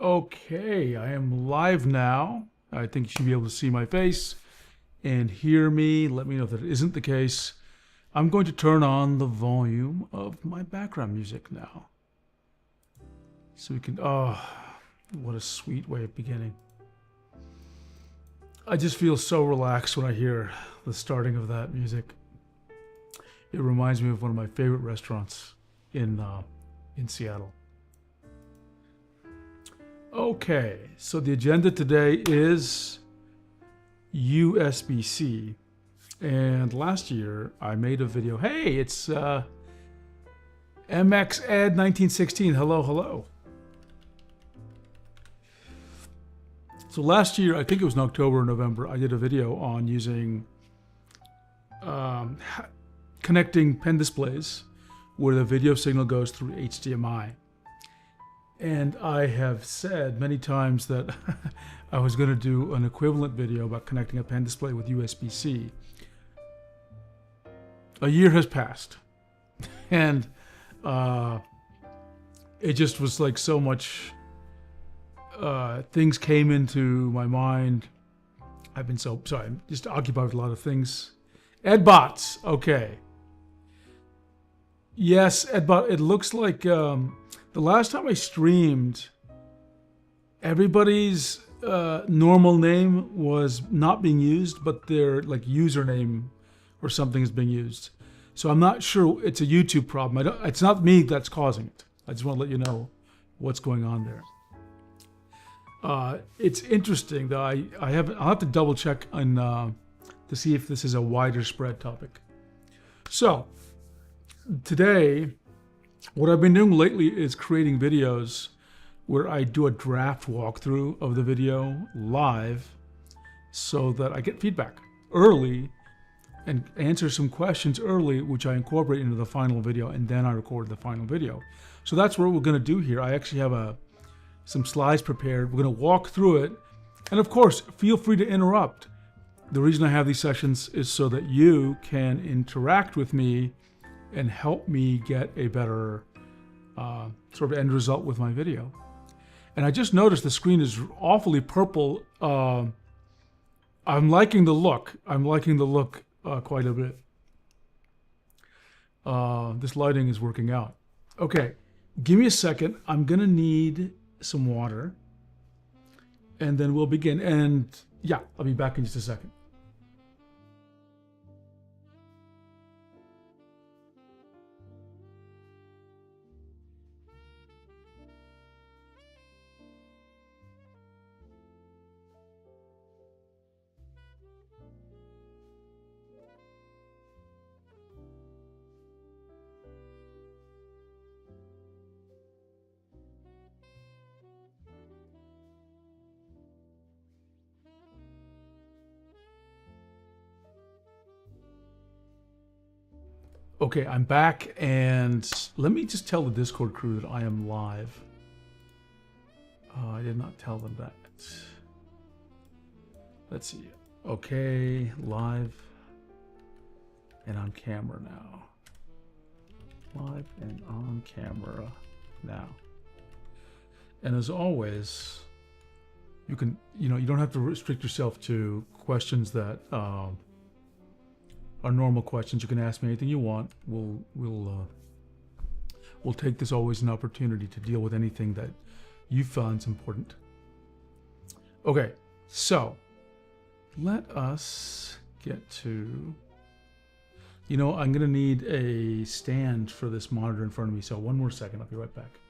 Okay, I am live now. I think you should be able to see my face and hear me. Let me know if that isn't the case. I'm going to turn on the volume of my background music now. So we can, oh, what a sweet way of beginning. I just feel so relaxed when I hear the starting of that music. It reminds me of one of my favorite restaurants in Seattle. Okay, so the agenda today is USB-C. And last year I made a video. Hey, it's MX Ed 1916. Hello, hello. So last year, I think it was in October or November, I did a video on using connecting pen displays where the video signal goes through HDMI. And I have said many times that I was going to do an equivalent video about connecting a pen display with USB-C. A year has passed, and it just was like so much things came into my mind. I've been so sorry, I'm just occupied with a lot of things. Edbots, okay. Yes, Edbot, it looks like the last time I streamed, everybody's normal name was not being used, but their like username or something is being used. So I'm not sure it's a YouTube problem. It's not me that's causing it. I just want to let you know what's going on there. It's interesting though. I'll have to double check on to see if this is a wider spread topic. So today, what I've been doing lately is creating videos where I do a draft walkthrough of the video live so that I get feedback early and answer some questions early, which I incorporate into the final video, and then I record the final video. So that's what we're going to do here. I actually have some slides prepared. We're going to walk through it. And of course, feel free to interrupt. The reason I have these sessions is so that you can interact with me and help me get a better sort of end result with my video. And I just noticed the screen is awfully purple. I'm liking the look. I'm liking the look quite a bit. This lighting is working out. Okay, give me a second. I'm gonna need some water, and then we'll begin. And yeah, I'll be back in just a second. Okay, I'm back, and let me just tell the Discord crew that I am live. I did not tell them that. Let's see. Okay, live and on camera now. Live and on camera now. And as always, you don't have to restrict yourself to questions that are normal questions. You can ask me anything you want. We'll take this always an opportunity to deal with anything that you find important. Okay, so let us get to. I'm gonna need a stand for this monitor in front of me. So one more second. I'll be right back.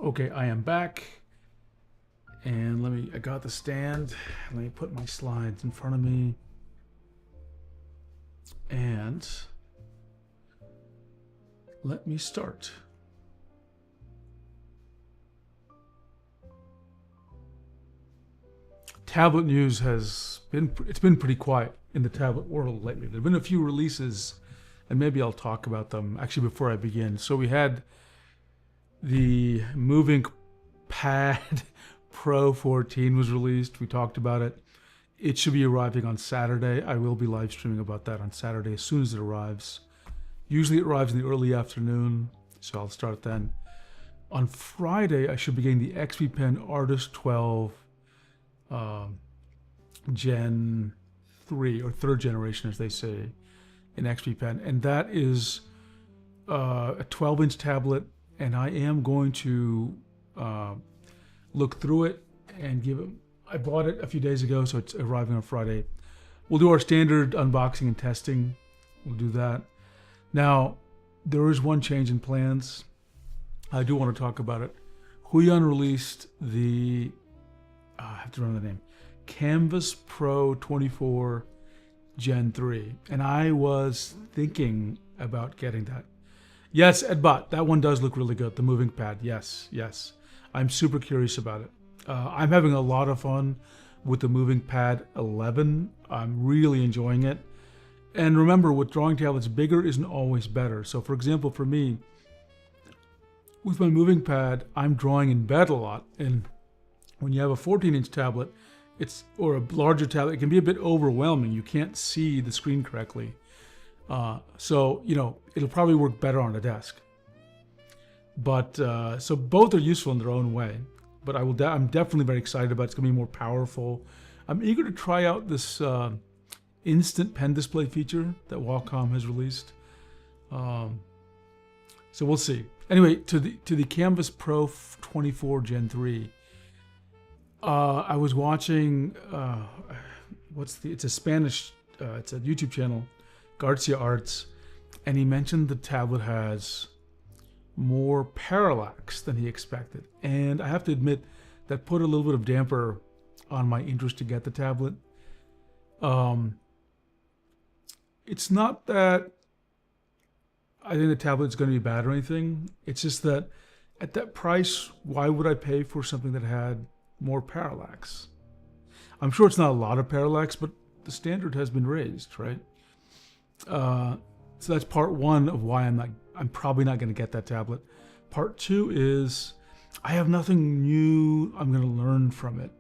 Okay, I am back. And I got the stand. Let me put my slides in front of me. And let me start. Tablet news it's been pretty quiet in the tablet world lately. There have been a few releases, and maybe I'll talk about them actually before I begin. So we had the Moving Pad Pro 14 was released. We talked about it. It should be arriving on Saturday. I will be live streaming about that on Saturday as soon as it arrives. Usually it arrives in the early afternoon, so I'll start then. On Friday, I should be getting the XP Pen Artist 12 Gen 3, or third generation as they say in XP Pen. And that is a 12-inch tablet, and I am going to look through it and give it. I bought it a few days ago, so it's arriving on Friday. We'll do our standard unboxing and testing. We'll do that. Now, there is one change in plans. I do want to talk about it. Huion released the, I have to remember the name, Canvas Pro 24 Gen 3. And I was thinking about getting that. Yes, Edbot, that one does look really good. The moving pad, yes. I'm super curious about it. I'm having a lot of fun with the Moving Pad 11. I'm really enjoying it. And remember, with drawing tablets, bigger isn't always better. So for example, for me, with my Moving Pad, I'm drawing in bed a lot. And when you have a 14-inch tablet, or a larger tablet, it can be a bit overwhelming. You can't see the screen correctly. So, it'll probably work better on a desk. But, so both are useful in their own way. But I'm definitely very excited about it. It's going to be more powerful. I'm eager to try out this instant pen display feature that Wacom has released. So we'll see. Anyway, to the Canvas Pro 24 Gen 3. I was watching, it's a Spanish, it's a YouTube channel, Garcia Arts, and he mentioned the tablet has more parallax than he expected. And I have to admit, that put a little bit of damper on my interest to get the tablet. It's not that I think the tablet's going to be bad or anything. It's just that at that price, why would I pay for something that had more parallax? I'm sure it's not a lot of parallax, but the standard has been raised, right? So that's part one of why I'm probably not going to get that tablet. Part two is I have nothing new I'm going to learn from it.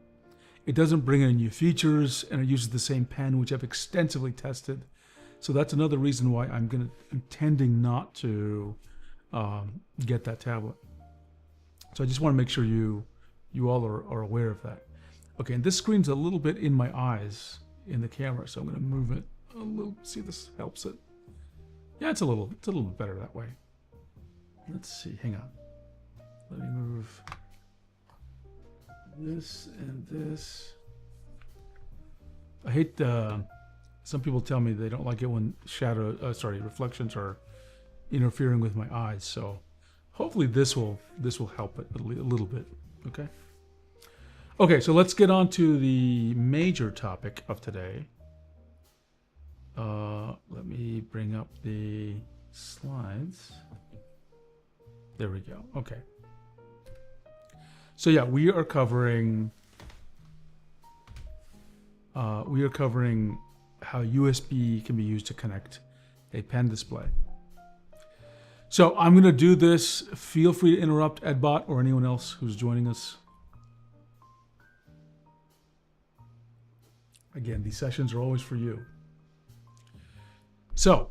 It doesn't bring any new features, and it uses the same pen, which I've extensively tested. So that's another reason why I'm intending not to get that tablet. So I just want to make sure you all are aware of that. Okay, and this screen's a little bit in my eyes in the camera, so I'm going to move it a little. See if this helps it. Yeah, it's a little bit better that way. Let's see. Hang on. Let me move this and this. I hate some people tell me they don't like it when reflections are interfering with my eyes. So hopefully this will help it a little bit. Okay. Okay, so let's get on to the major topic of today. Let me bring up the slides. There we go. Okay. So yeah, we are covering how USB can be used to connect a pen display. So I'm going to do this. Feel free to interrupt, Edbot, or anyone else who's joining us. Again, these sessions are always for you. So,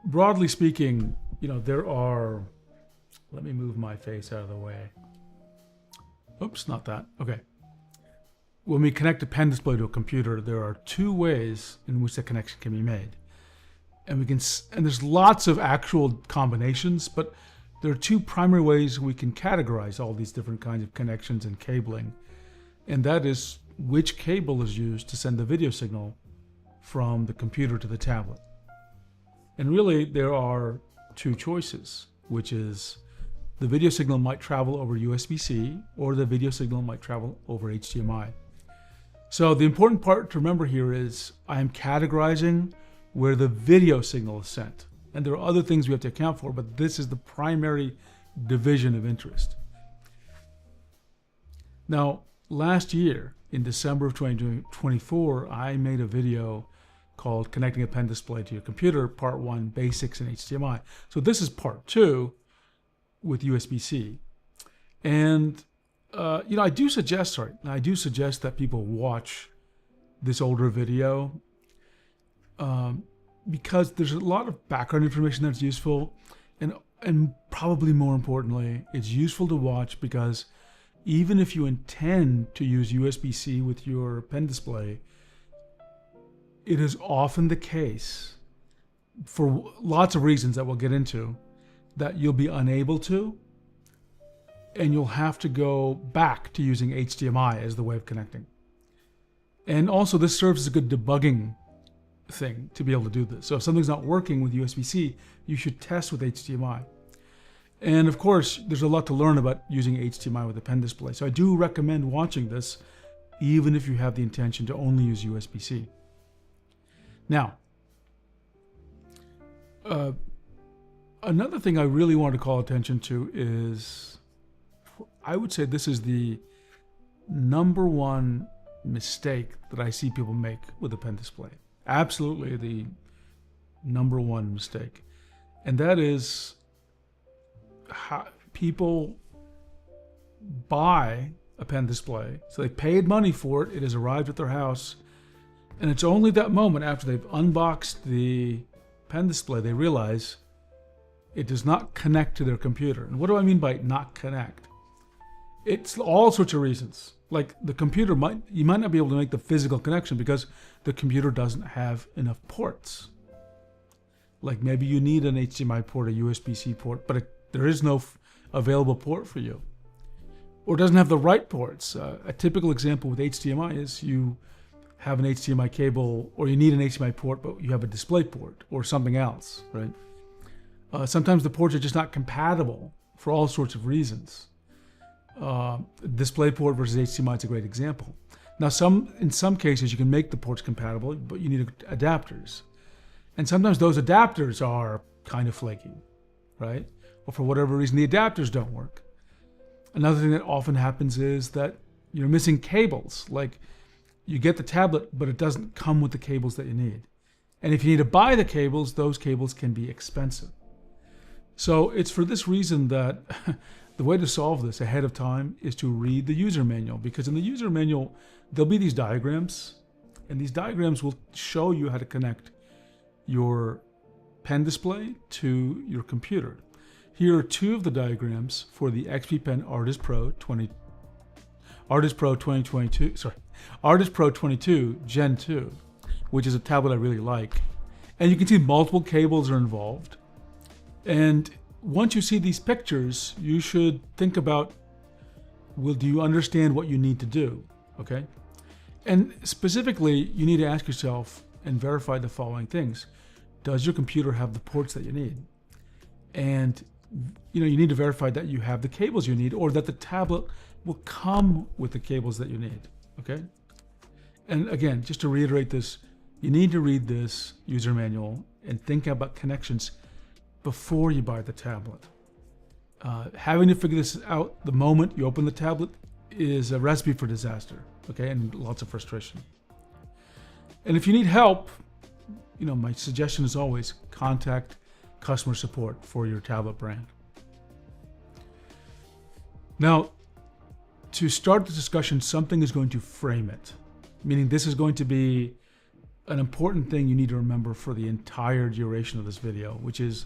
broadly speaking, there are, let me move my face out of the way. Oops, not that. Okay. When we connect a pen display to a computer, there are two ways in which the connection can be made. And there's lots of actual combinations, but there are two primary ways we can categorize all these different kinds of connections and cabling. And that is which cable is used to send the video signal from the computer to the tablet. And really, there are two choices, which is the video signal might travel over USB-C, or the video signal might travel over HDMI. So the important part to remember here is I am categorizing where the video signal is sent. And there are other things we have to account for, but this is the primary division of interest. Now, last year, in December of 2024, I made a video called Connecting a Pen Display to Your Computer, Part 1, Basics in HDMI. So this is Part 2 with USB-C. And, I do suggest that people watch this older video because there's a lot of background information that's useful. And probably more importantly, it's useful to watch because even if you intend to use USB-C with your pen display, it is often the case, for lots of reasons that we'll get into, that you'll be unable to, and you'll have to go back to using HDMI as the way of connecting. And also this serves as a good debugging thing to be able to do this. So if something's not working with USB-C, you should test with HDMI. And of course, there's a lot to learn about using HDMI with a pen display. So I do recommend watching this, even if you have the intention to only use USB-C. Now, another thing I really want to call attention to is, I would say this is the number one mistake that I see people make with a pen display. Absolutely the number one mistake. And that is how people buy a pen display. So they paid money for it. It has arrived at their house. And it's only that moment after they've unboxed the pen display they realize it does not connect to their computer. And what do I mean by not connect? It's all sorts of reasons. Like the computer you might not be able to make the physical connection because the computer doesn't have enough ports. Like maybe you need an HDMI port, a USB-C port, but there is no available port for you. Or it doesn't have the right ports. A typical example with HDMI is you have an HDMI cable, or you need an HDMI port, but you have a display port or something else, right? Sometimes the ports are just not compatible for all sorts of reasons. Display port versus HDMI is a great example. Now, in some cases, you can make the ports compatible, but you need adapters. And sometimes those adapters are kind of flaky, right? Or for whatever reason, the adapters don't work. Another thing that often happens is that you're missing cables. Like you get the tablet, but it doesn't come with the cables that you need. And if you need to buy the cables, those cables can be expensive. So it's for this reason that the way to solve this ahead of time is to read the user manual, because in the user manual, there'll be these diagrams, and these diagrams will show you how to connect your pen display to your computer. Here are two of the diagrams for the XP Pen Artist Pro 22 Gen 2, which is a tablet I really like. And you can see multiple cables are involved. And once you see these pictures, you should think about, do you understand what you need to do? Okay? And specifically, you need to ask yourself and verify the following things. Does your computer have the ports that you need? And you need to verify that you have the cables you need, or that the tablet will come with the cables that you need. Okay? And again, just to reiterate this, you need to read this user manual and think about connections before you buy the tablet. Having to figure this out the moment you open the tablet is a recipe for disaster, okay, and lots of frustration. And if you need help, my suggestion is always contact customer support for your tablet brand. Now, to start the discussion, something is going to frame it, meaning this is going to be an important thing you need to remember for the entire duration of this video, which is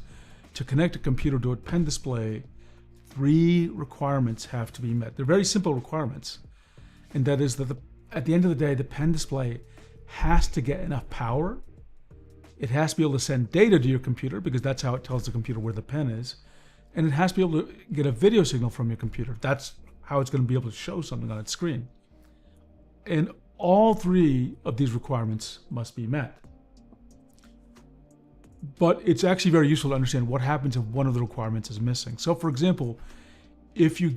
to connect a computer to a pen display, 3 requirements have to be met. They're very simple requirements. And that is that at the end of the day, the pen display has to get enough power. It has to be able to send data to your computer, because that's how it tells the computer where the pen is. And it has to be able to get a video signal from your computer. That's how it's going to be able to show something on its screen. And all 3 of these requirements must be met. But it's actually very useful to understand what happens if one of the requirements is missing. So for example, if you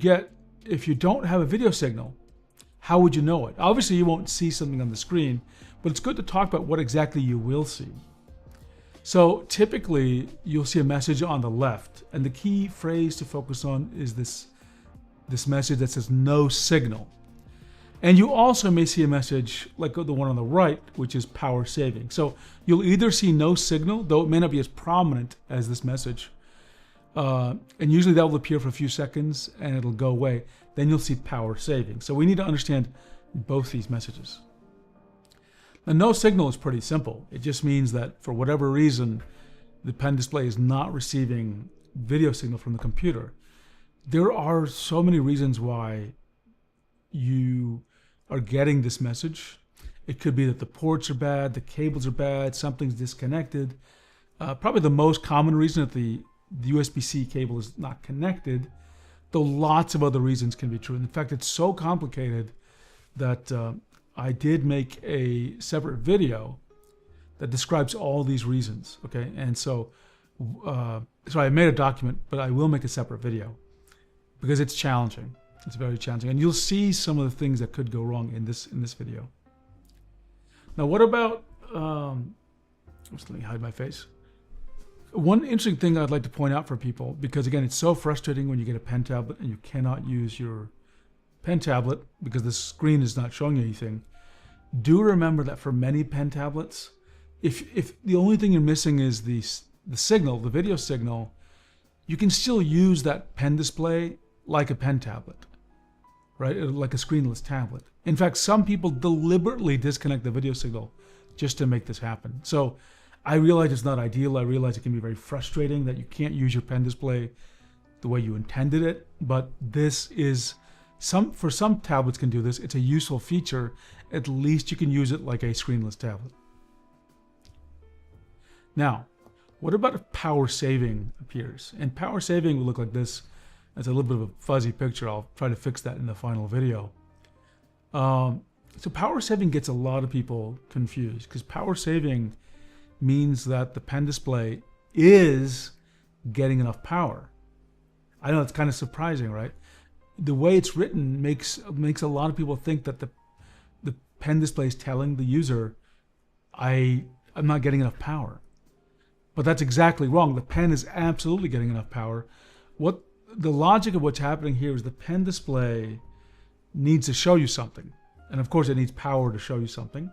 don't have a video signal, how would you know it? Obviously, you won't see something on the screen, but it's good to talk about what exactly you will see. So typically, you'll see a message on the left, and the key phrase to focus on is this message that says no signal. And you also may see a message like the one on the right, which is power saving. So you'll either see no signal, though it may not be as prominent as this message, and usually that will appear for a few seconds and it'll go away. Then you'll see power saving. So we need to understand both these messages. Now, no signal is pretty simple. It just means that for whatever reason, the pen display is not receiving video signal from the computer. There are so many reasons why you are getting this message. It could be that the ports are bad, the cables are bad, something's disconnected. Probably the most common reason that the USB-C cable is not connected, though lots of other reasons can be true. In fact, it's so complicated that I did make a separate video that describes all these reasons, okay? And so I made a document, but I will make a separate video because it's challenging. It's very challenging. And you'll see some of the things that could go wrong in this video. Now, what about, just let me hide my face. One interesting thing I'd like to point out for people, because again, it's so frustrating when you get a pen tablet and you cannot use your pen tablet because the screen is not showing you anything. Do remember that for many pen tablets, if the only thing you're missing is the signal, the video signal, you can still use that pen display like a pen tablet, right? Like a screenless tablet. In fact, some people deliberately disconnect the video signal just to make this happen. So I realize it's not ideal. I realize it can be very frustrating that you can't use your pen display the way you intended it, but this is for some tablets can do this. It's a useful feature. At least you can use it like a screenless tablet. Now, what about if power saving appears? And power saving will look like this. It's a little bit of a fuzzy picture. I'll try to fix that in the final video. So power saving gets a lot of people confused because power saving means that the pen display is getting enough power. I know it's kind of surprising, right? The way it's written makes a lot of people think that the pen display is telling the user, I'm not getting enough power. But that's exactly wrong. The pen is absolutely getting enough power. What the logic of what's happening here is the pen display needs to show you something. And of course it needs power to show you something.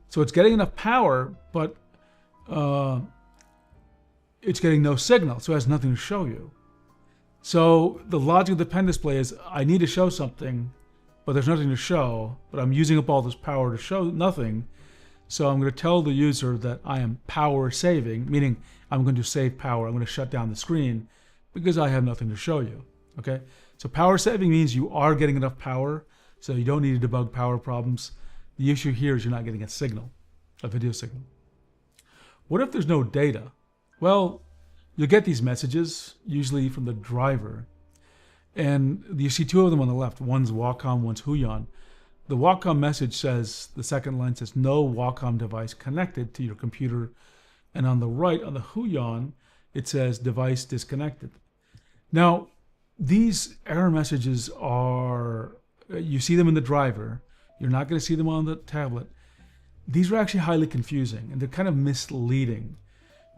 So it's getting enough power, but it's getting no signal, so it has nothing to show you. So the logic of the pen display is I need to show something, but there's nothing to show, but I'm using up all this power to show nothing. So I'm going to tell the user that I am power saving, meaning I'm going to save power. I'm going to shut down the screen because I have nothing to show you. Okay? So power saving means you are getting enough power, so you don't need to debug power problems. The issue here is you're not getting a signal, a video signal. What if there's no data? Well, you'll get these messages, usually from the driver. And you see two of them on the left. One's Wacom, one's Huion. The Wacom message says, the second line says, no Wacom device connected to your computer. And on the right, on the Huion, it says device disconnected. Now, these error messages are, you see them in the driver. You're not going to see them on the tablet. These are actually highly confusing and they're kind of misleading.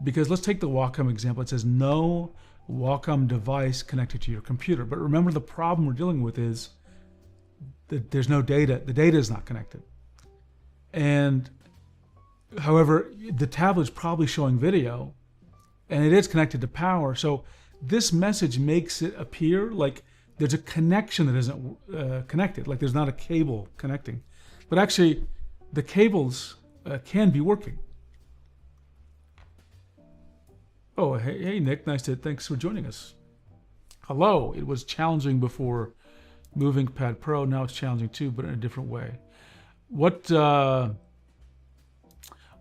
Because let's take the Wacom example. It says no Wacom device connected to your computer. But remember, the problem we're dealing with is that there's no data. The data is not connected. And however, the tablet is probably showing video and it is connected to power. So this message makes it appear like there's a connection that isn't connected, like there's not a cable connecting. But actually, the cables can be working. Oh, hey Nick, thanks for joining us. Hello, it was challenging before MovingPad Pro, now it's challenging too, but in a different way. What do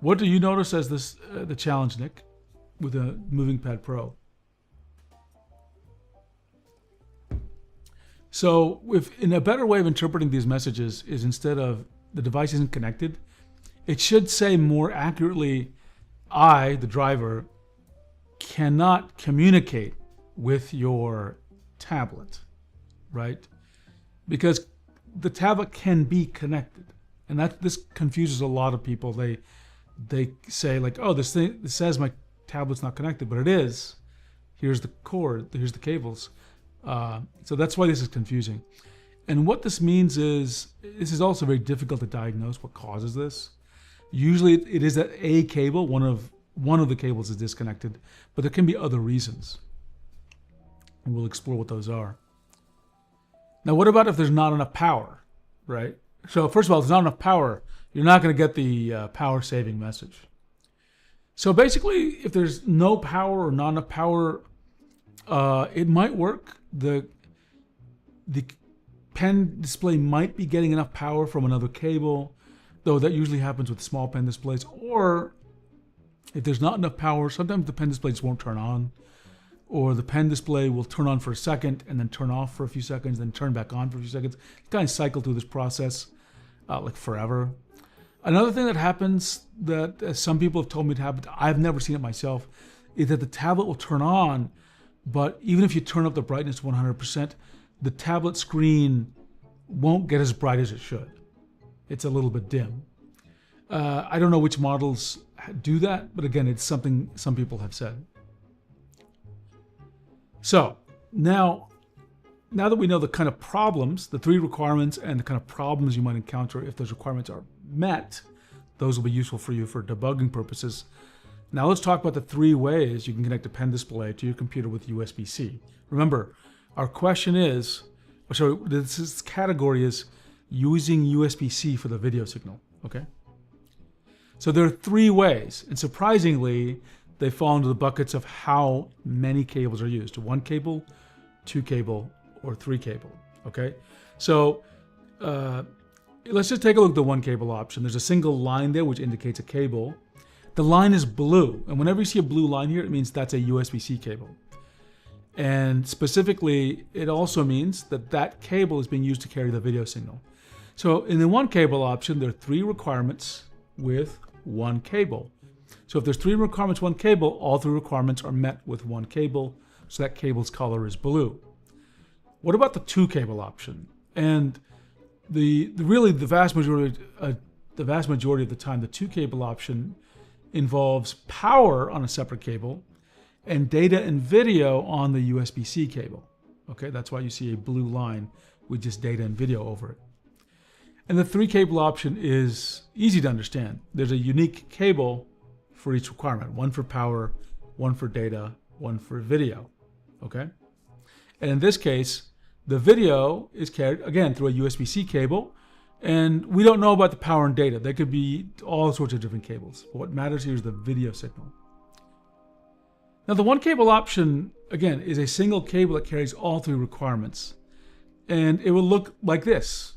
you notice as the challenge, Nick, with a MovingPad Pro? So in a better way of interpreting these messages is instead of the device isn't connected, it should say more accurately, I, the driver, cannot communicate with your tablet. right? Because the tablet can be connected, and this confuses a lot of people. They say like, oh, this says my tablet's not connected, but it is. Here's the cord, here's the cables. So that's why this is confusing. And what this means is, this is also very difficult to diagnose what causes this. Usually it is that a cable, one of the cables is disconnected, but there can be other reasons. And we'll explore what those are. Now, what about if there's not enough power, right? So first of all, if there's not enough power, you're not going to get the power saving message. So basically, if there's no power or not enough power, it might work. The pen display might be getting enough power from another cable, though that usually happens with small pen displays. Or if there's not enough power, sometimes the pen display just won't turn on, or the pen display will turn on for a second and then turn off for a few seconds, then turn back on for a few seconds. You kind of cycle through this process like forever. Another thing that happens that some people have told me to happen, I've never seen it myself, is that the tablet will turn on, but even if you turn up the brightness to 100%, the tablet screen won't get as bright as it should. It's a little bit dim. I don't know which models do that, but again, it's something some people have said. So now that we know the kind of problems, the 3 requirements and the kind of problems you might encounter if those requirements are met, those will be useful for you for debugging purposes. Now let's talk about the 3 ways you can connect a pen display to your computer with USB-C. Remember, our question is, this category is using USB-C for the video signal, okay? So there are 3 ways, and surprisingly, they fall into the buckets of how many cables are used. 1 cable, 2 cable, or 3 cable, okay? So let's just take a look at the 1 cable option. There's a single line there which indicates a cable. The line is blue, and whenever you see a blue line here, it means that's a USB-C cable. And specifically, it also means that that cable is being used to carry the video signal. So in the 1 cable option, there are 3 requirements with 1 cable. So if there's 3 requirements, 1 cable, all 3 requirements are met with 1 cable, so that cable's color is blue. What about the 2 cable option? And the vast majority of the time, the 2 cable option involves power on a separate cable and data and video on the USB-C cable. Okay, that's why you see a blue line with just data and video over it. And the 3 cable option is easy to understand. There's a unique cable for each requirement, 1 for power, 1 for data, 1 for video, okay? And in this case, the video is carried, again, through a USB-C cable, and we don't know about the power and data. They could be all sorts of different cables. But what matters here is the video signal. Now, the 1 cable option, again, is a single cable that carries all 3 requirements. And it will look like this.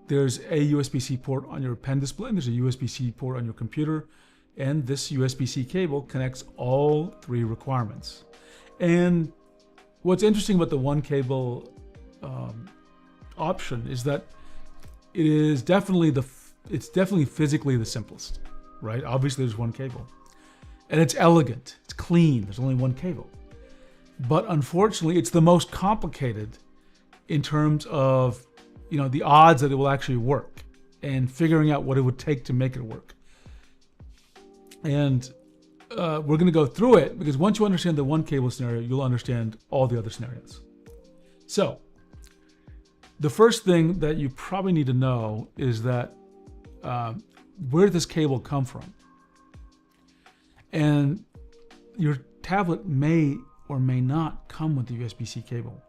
There's a USB-C port on your pen display, and there's a USB-C port on your computer, and this USB-C cable connects all 3 requirements. And what's interesting about the 1 cable option is that it's definitely physically the simplest, right? Obviously, there's 1 cable, and it's elegant, it's clean. There's only 1 cable, but unfortunately, it's the most complicated in terms of the odds that it will actually work and figuring out what it would take to make it work. And we're going to go through it because once you understand the 1 cable scenario, you'll understand all the other scenarios. So the first thing that you probably need to know is that where did this cable come from? And your tablet may or may not come with the USB-C cable.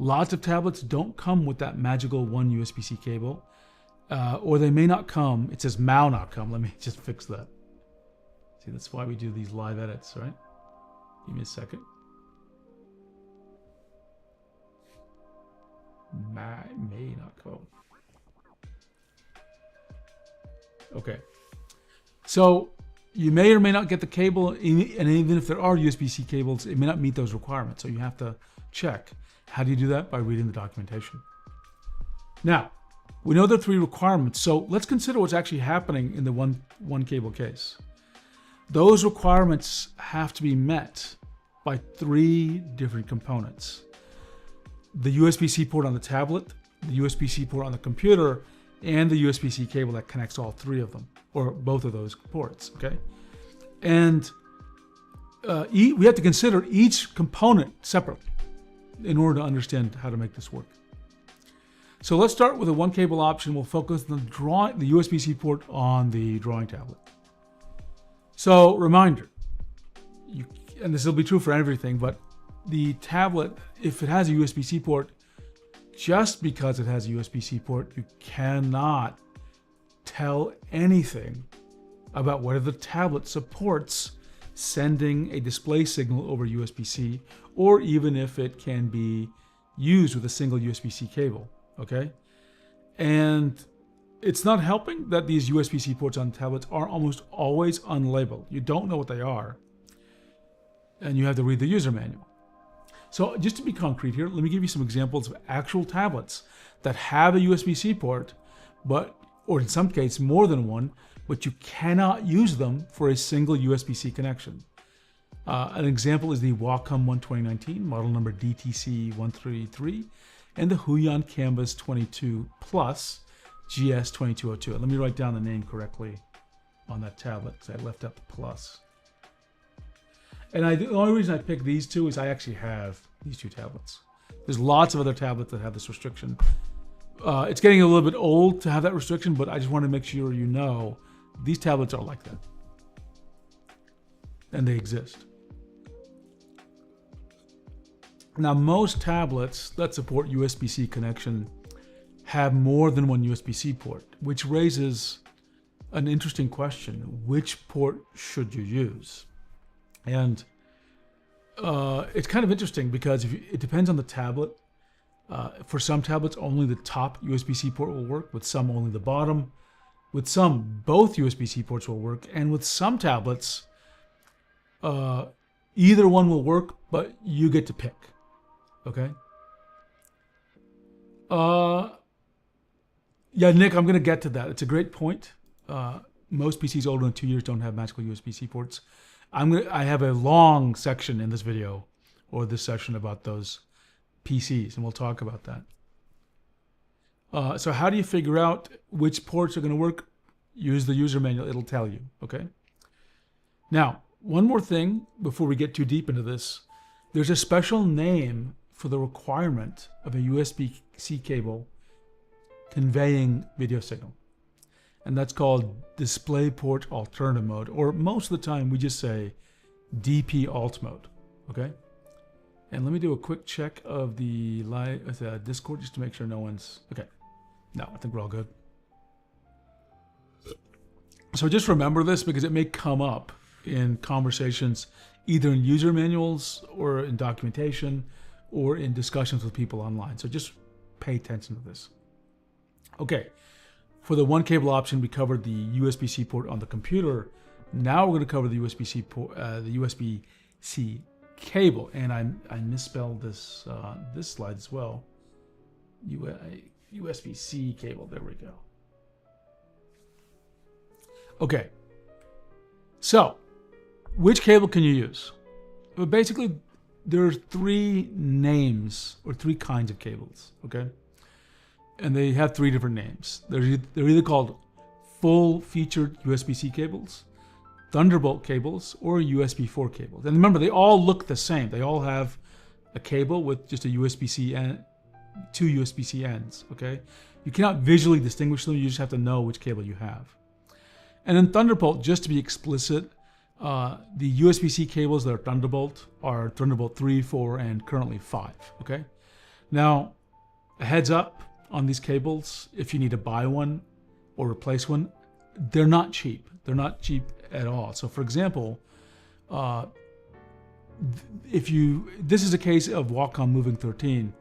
Lots of tablets don't come with that magical 1 USB-C cable, or they may not come. It says "mau not come." Let me just fix that. See, that's why we do these live edits, right? Give me a second. May not come. Okay. So you may or may not get the cable, and even if there are USB-C cables, it may not meet those requirements. So you have to check. How do you do that? By reading the documentation. Now, we know there are 3 requirements, so let's consider what's actually happening in the one cable case. Those requirements have to be met by 3 different components. the USB-C port on the tablet, the USB-C port on the computer, and the USB-C cable that connects all three of them, or both of those ports, okay? And we have to consider each component separately in order to understand how to make this work. So let's start with a one cable option. We'll focus on the USB-C port on the drawing tablet. So reminder, and this will be true for everything, but the tablet, if it has a USB-C port, just because it has a USB-C port, you cannot tell anything about whether the tablet supports sending a display signal over USB-C, or even if it can be used with a single USB-C cable, okay? And it's not helping that these USB-C ports on tablets are almost always unlabeled. You don't know what they are, and you have to read the user manual. So just to be concrete here, let me give you some examples of actual tablets that have a USB-C port, or in some cases more than one, but you cannot use them for a single USB-C connection. An example is the Wacom One 2019, model number DTC133, and the Huion Canvas 22 Plus GS2202. Let me write down the name correctly on that tablet because I left out the plus. And the only reason I picked these two is I actually have these two tablets. There's lots of other tablets that have this restriction. It's getting a little bit old to have that restriction, but I just want to make sure you know these tablets are like that. And they exist. Now, most tablets that support USB-C connection have more than one USB-C port, which raises an interesting question. Which port should you use? And it's kind of interesting because it depends on the tablet. For some tablets, only the top USB-C port will work. With some, only the bottom. With some, both USB-C ports will work. And with some tablets, either one will work, but you get to pick. Okay? Yeah, Nick, I'm going to get to that. It's a great point. Most PCs older than 2 years don't have magical USB-C ports. I have a long section in this video, or this session, about those PCs, and we'll talk about that. So how do you figure out which ports are going to work? Use the user manual. It'll tell you, okay? Now, one more thing before we get too deep into this. There's a special name for the requirement of a USB-C cable conveying video signal. And that's called DisplayPort Alternative Mode, or most of the time we just say DP Alt Mode, okay? And let me do a quick check of the Discord just to make sure no one's, okay. No, I think we're all good. So just remember this because it may come up in conversations, either in user manuals or in documentation or in discussions with people online. So just pay attention to this. Okay. For the one cable option, we covered the USB-C port on the computer. Now we're going to cover the USB-C port, the USB-C cable, and I misspelled this this slide as well. USB-C cable. There we go. Okay. So, which cable can you use? Well, basically, there's three names or three kinds of cables. Okay. And they have three different names. They're either called full-featured USB-C cables, Thunderbolt cables, or USB 4 cables. And remember, they all look the same. They all have a cable with just a USB-C and two USB-C ends, okay? You cannot visually distinguish them. You just have to know which cable you have. And then Thunderbolt, just to be explicit, the USB-C cables that are Thunderbolt 3, 4, and currently 5, okay? Now, a heads up on these cables, if you need to buy one or replace one, they're not cheap. They're not cheap at all. So for example, this is a case of Wacom Moving 13,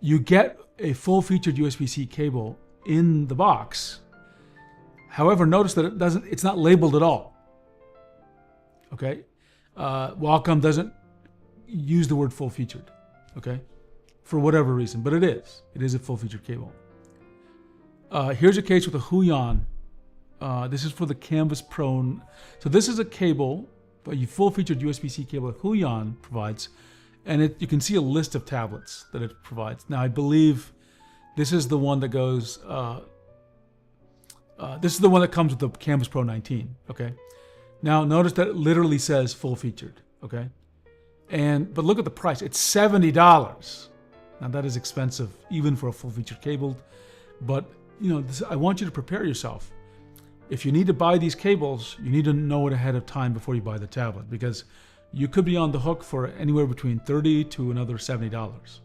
you get a full-featured USB-C cable in the box. However, notice that it's not labeled at all. Okay? Wacom doesn't use the word full-featured. Okay? For whatever reason, but it is. It is a full-featured cable. Here's a case with a Huion. This is for the Canvas Pro. So this is a cable, a full-featured USB-C cable that Huion provides, And you can see a list of tablets that it provides. Now, I believe this is the one that goes, this is the one that comes with the Canvas Pro 19, okay? Now, notice that it literally says full featured, okay? But look at the price, it's $70. Now that is expensive, even for a full featured cable, but I want you to prepare yourself. If you need to buy these cables, you need to know it ahead of time before you buy the tablet, because you could be on the hook for anywhere between $30 to another $70.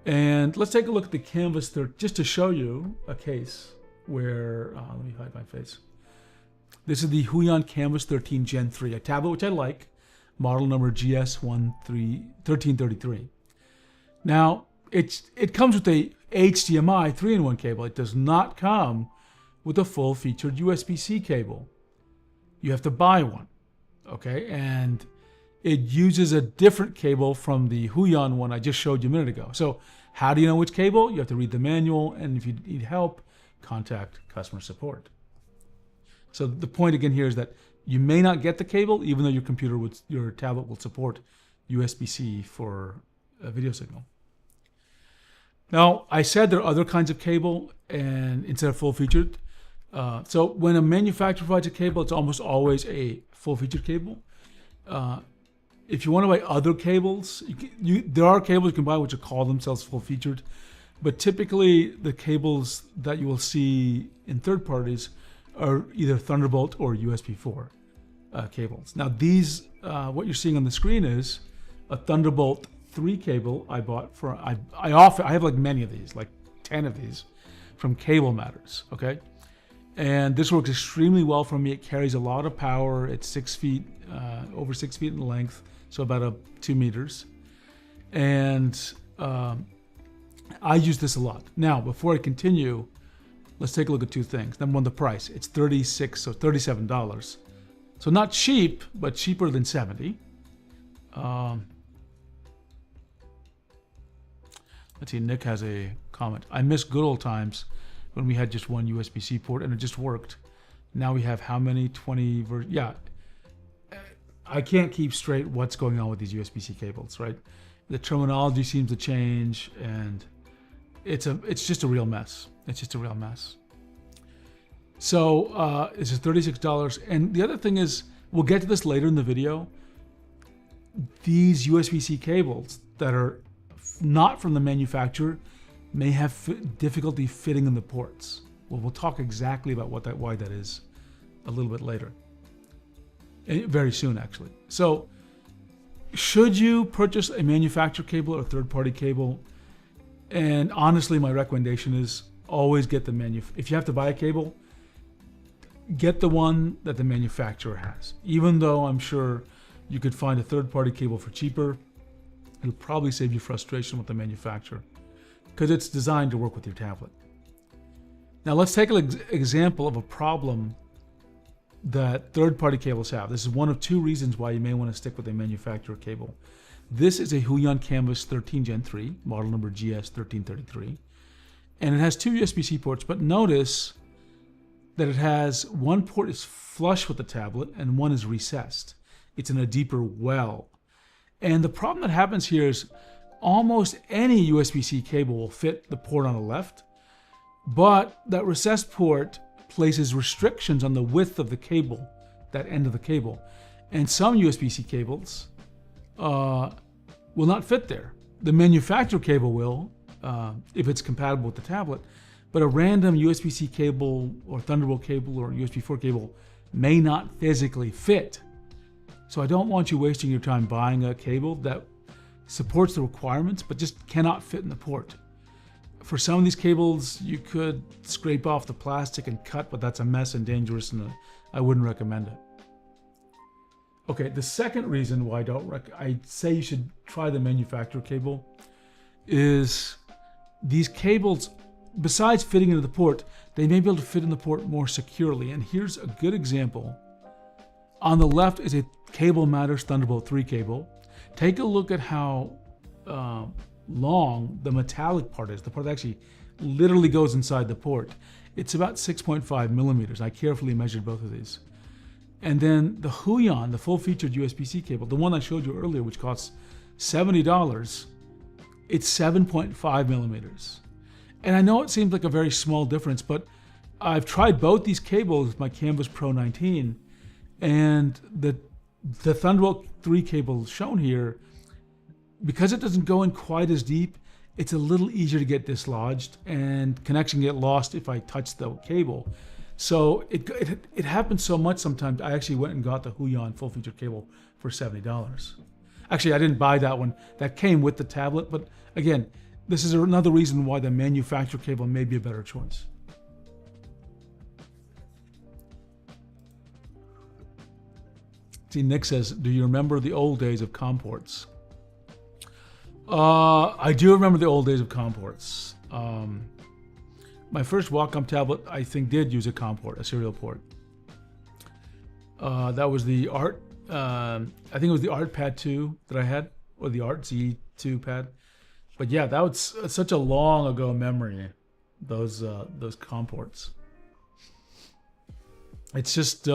And let's take a look at the Canvas 13, just to show you a case where, let me hide my face. This is the Huion Canvas 13 Gen 3, a tablet which I like, model number GS1333. Now, it comes with a HDMI 3-in-1 cable. It does not come with a full-featured USB-C cable. You have to buy one, okay? And it uses a different cable from the Huion one I just showed you a minute ago. So how do you know which cable? You have to read the manual, and if you need help, contact customer support. So the point again here is that you may not get the cable, even though your tablet will support USB-C for a video signal. Now, I said there are other kinds of cable, and instead of full-featured. So when a manufacturer provides a cable, it's almost always a full-featured cable. If you want to buy other cables, there are cables you can buy which call themselves full-featured, but typically the cables that you will see in third parties are either Thunderbolt or USB 4 cables. Now these, what you're seeing on the screen is a Thunderbolt 3 cable I bought for, I have like many of these, like 10 of these from Cable Matters, okay? And this works extremely well for me. It carries a lot of power. It's 6 feet, over 6 feet in length, so about 2 meters. And I use this a lot. Now, before I continue, let's take a look at two things. Number one, the price. It's $37. So not cheap, but cheaper than $70. Let's see, Nick has a comment. I miss good old times when we had just one USB-C port and it just worked. Now we have how many? 20 yeah. I can't keep straight what's going on with these USB-C cables, right? The terminology seems to change, and it's just a real mess. It's just a real mess. So this is $36. And the other thing is, we'll get to this later in the video. These USB-C cables that are not from the manufacturer may have difficulty fitting in the ports. Well, we'll talk exactly about why that is a little bit later. Very soon, actually. So, should you purchase a manufacturer cable or a third-party cable? And honestly, my recommendation is always get the if you have to buy a cable, get the one that the manufacturer has. Even though I'm sure you could find a third-party cable for cheaper, it'll probably save you frustration with the manufacturer, because it's designed to work with your tablet. Now let's take an example of a problem that third-party cables have. This is one of two reasons why you may want to stick with a manufacturer cable. This is a Huion Canvas 13 Gen 3, model number GS1333, and it has two USB-C ports, but notice that it has one port is flush with the tablet and one is recessed. It's in a deeper well. And the problem that happens here is almost any USB-C cable will fit the port on the left, but that recessed port places restrictions on the width of the cable, that end of the cable. And some USB-C cables will not fit there. The manufacturer cable will, if it's compatible with the tablet, but a random USB-C cable or Thunderbolt cable or USB 4 cable may not physically fit. So I don't want you wasting your time buying a cable that supports the requirements but just cannot fit in the port. For some of these cables, you could scrape off the plastic and cut, but that's a mess and dangerous, and I wouldn't recommend it. Okay, the second reason why I say you should try the manufacturer cable is these cables, besides fitting into the port, they may be able to fit in the port more securely. And here's a good example. On the left is a Cable Matters Thunderbolt 3 cable. Take a look at how long the metallic part is, the part that actually literally goes inside the port. It's about 6.5 millimeters. I carefully measured both of these. And then the Huion, the full-featured USB-C cable, the one I showed you earlier, which costs $70, it's 7.5 millimeters. And I know it seems like a very small difference, but I've tried both these cables with my Canvas Pro 19, and the Thunderbolt 3 cable shown here, because it doesn't go in quite as deep, it's a little easier to get dislodged, and connection get lost if I touch the cable. So it happens so much sometimes. I actually went and got the Huion full feature cable for $70. Actually, I didn't buy that one. That came with the tablet, but again, this is another reason why the manufacturer cable may be a better choice. See, Nick says, do you remember the old days of COM ports? I do remember the old days of COM ports. My first Wacom tablet, I think, did use a COM port, a serial port. That was the Art, I think it was the Art Pad 2 that I had, or the Art Z2 pad. But yeah, that was such a long ago memory, those COM ports. It's just,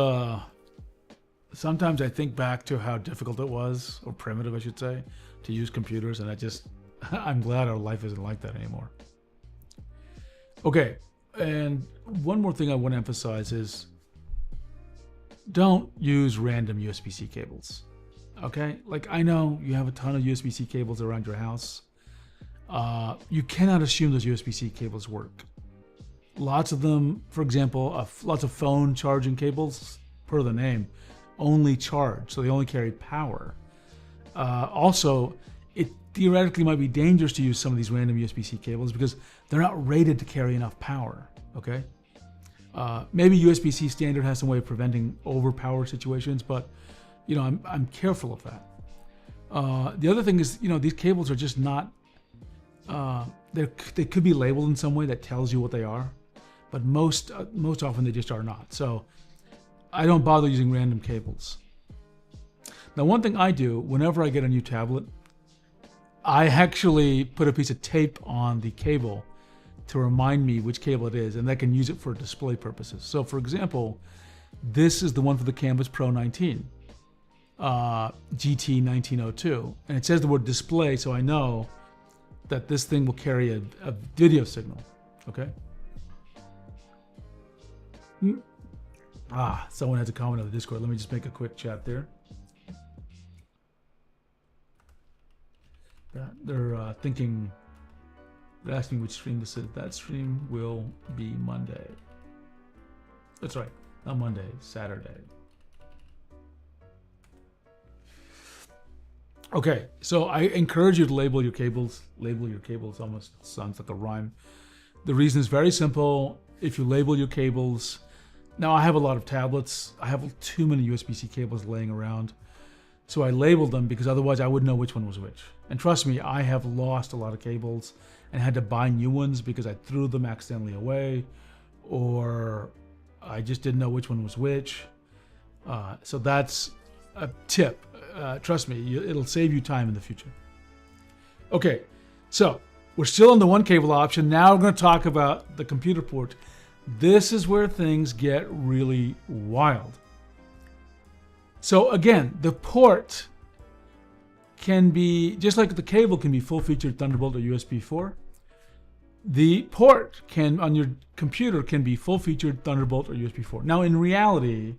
sometimes I think back to how difficult it was, or primitive, I should say, to use computers, and I'm glad our life isn't like that anymore. Okay, and one more thing I want to emphasize is don't use random USB-C cables. Okay, like I know you have a ton of USB-C cables around your house. You cannot assume those USB-C cables work. Lots of them, for example, lots of phone charging cables, per the name, only charge, so they only carry power. Also, it theoretically might be dangerous to use some of these random USB-C cables because they're not rated to carry enough power, okay? Maybe USB-C standard has some way of preventing overpower situations, but you know, I'm careful of that. The other thing is, you know, these cables are just not, they could be labeled in some way that tells you what they are, but most often they just are not. So I don't bother using random cables. Now, one thing I do whenever I get a new tablet, I actually put a piece of tape on the cable to remind me which cable it is, and I can use it for display purposes. So for example, this is the one for the Canvas Pro 19, GT1902, and it says the word display, so I know that this thing will carry a video signal, okay? Someone has a comment on the Discord. Let me just make a quick chat there. They're thinking, they're asking which stream this is. That stream will be Monday. That's right, not Monday, Saturday. Okay, so I encourage you to label your cables. Label your cables almost sounds like a rhyme. The reason is very simple. If you label your cables, now I have a lot of tablets. I have too many USB-C cables laying around. So I labeled them because otherwise I wouldn't know which one was which. And trust me, I have lost a lot of cables and had to buy new ones because I threw them accidentally away, or I just didn't know which one was which. So that's a tip. Trust me, it'll save you time in the future. Okay, so we're still on the one cable option. Now we're going to talk about the computer port. This is where things get really wild. So again, the port can be, just like the cable can be full-featured Thunderbolt or USB 4, the port on your computer can be full-featured Thunderbolt or USB 4. Now in reality,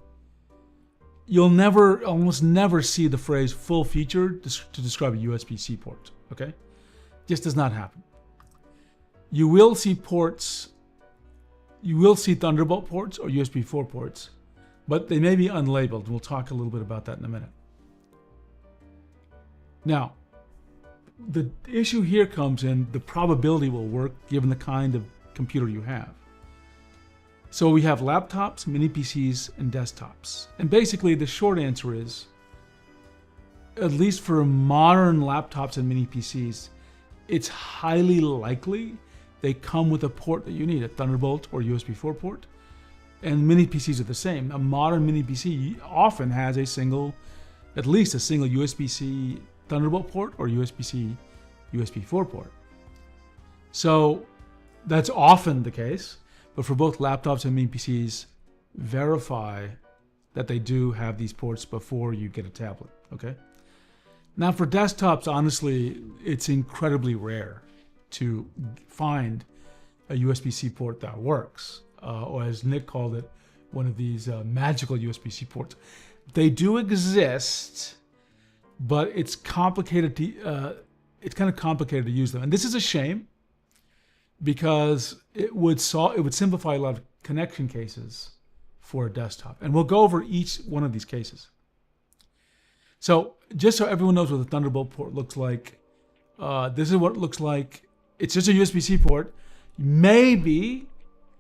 you'll almost never see the phrase full-featured to describe a USB-C port, okay? Just does not happen. You will see ports, you will see Thunderbolt ports or USB 4 ports, but they may be unlabeled. We'll talk a little bit about that in a minute. Now, the issue here comes in the probability will work given the kind of computer you have. So we have laptops, mini PCs, and desktops. And basically the short answer is, at least for modern laptops and mini PCs, it's highly likely they come with a port that you need, a Thunderbolt or USB 4 port. And mini PCs are the same. A modern mini PC often has at least a single USB-C Thunderbolt port or USB-C USB 4 port. So that's often the case, but for both laptops and mini PCs, verify that they do have these ports before you get a tablet, okay? Now for desktops, honestly, it's incredibly rare to find a USB-C port that works, or as Nick called it, one of these magical USB-C ports. They do exist, but it's complicated to, it's kind of complicated to use them. And this is a shame because it would simplify a lot of connection cases for a desktop. And we'll go over each one of these cases. So just so everyone knows what the Thunderbolt port looks like, this is what it looks like. It's just a USB-C port. Maybe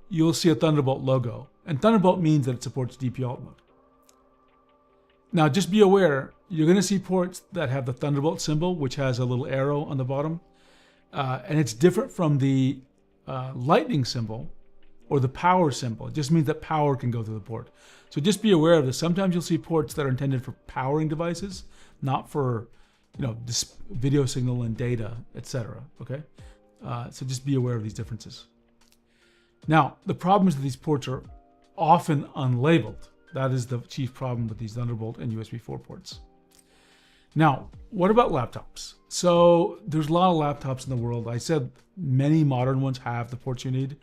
you'll see a Thunderbolt logo. And Thunderbolt means that it supports DP alt mode. Now just be aware, you're going to see ports that have the Thunderbolt symbol, which has a little arrow on the bottom. And it's different from the lightning symbol or the power symbol. It just means that power can go through the port. So just be aware of this. Sometimes you'll see ports that are intended for powering devices, not for, this video signal and data, etc. Okay, so just be aware of these differences. Now, the problem is that these ports are often unlabeled. That is the chief problem with these Thunderbolt and USB 4 ports. Now, what about laptops? So there's a lot of laptops in the world. I said many modern ones have the ports you need.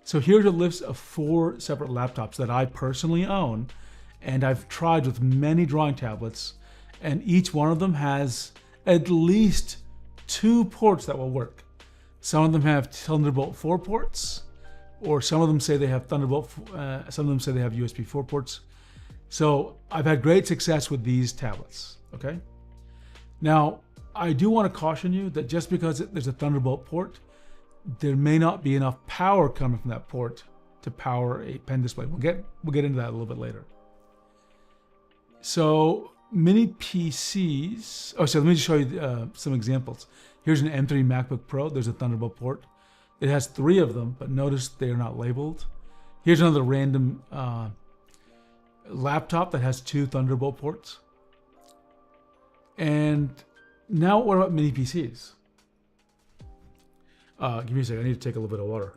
So here's a list of 4 separate laptops that I personally own, and I've tried with many drawing tablets, and each one of them has at least 2 ports that will work. Some of them have Thunderbolt 4 ports, or some of them say they have Thunderbolt, some of them say they have USB 4 ports. So I've had great success with these tablets, okay? Now, I do want to caution you that just because there's a Thunderbolt port, there may not be enough power coming from that port to power a pen display. We'll get into that a little bit later. So mini PCs, so let me just show you some examples. Here's an M3 MacBook Pro. There's a Thunderbolt port. It has 3 of them, but notice they are not labeled. Here's another random laptop that has 2 Thunderbolt ports. And now what about mini PCs? Give me a second, I need to take a little bit of water.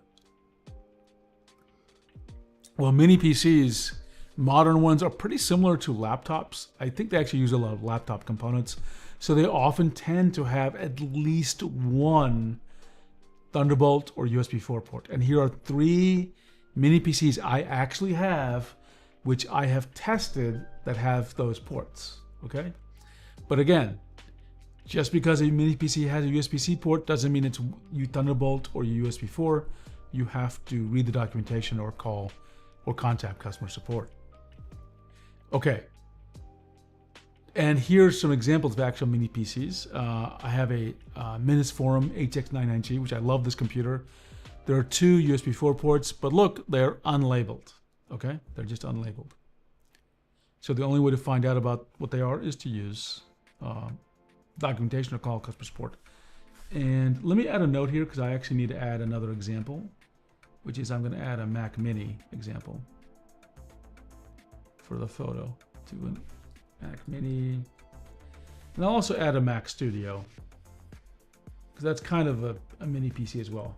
Well, mini PCs, modern ones, are pretty similar to laptops. I think they actually use a lot of laptop components. So they often tend to have at least 1 Thunderbolt or USB 4 port. And here are 3 mini PCs I actually have, which I have tested that have those ports, okay? But again, just because a mini PC has a USB-C port doesn't mean it's Thunderbolt or USB 4. You have to read the documentation or call or contact customer support. Okay. And here's some examples of actual mini PCs. I have a Minus Forum HX99G, which I love this computer. There are 2 USB 4 ports, but look, they're unlabeled, okay? They're just unlabeled. So the only way to find out about what they are is to use documentation or call customer support. And let me add a note here because I actually need to add another example, which is I'm going to add a Mac Mini example for the photo to an Mac Mini. And I'll also add a Mac Studio because that's kind of a mini PC as well.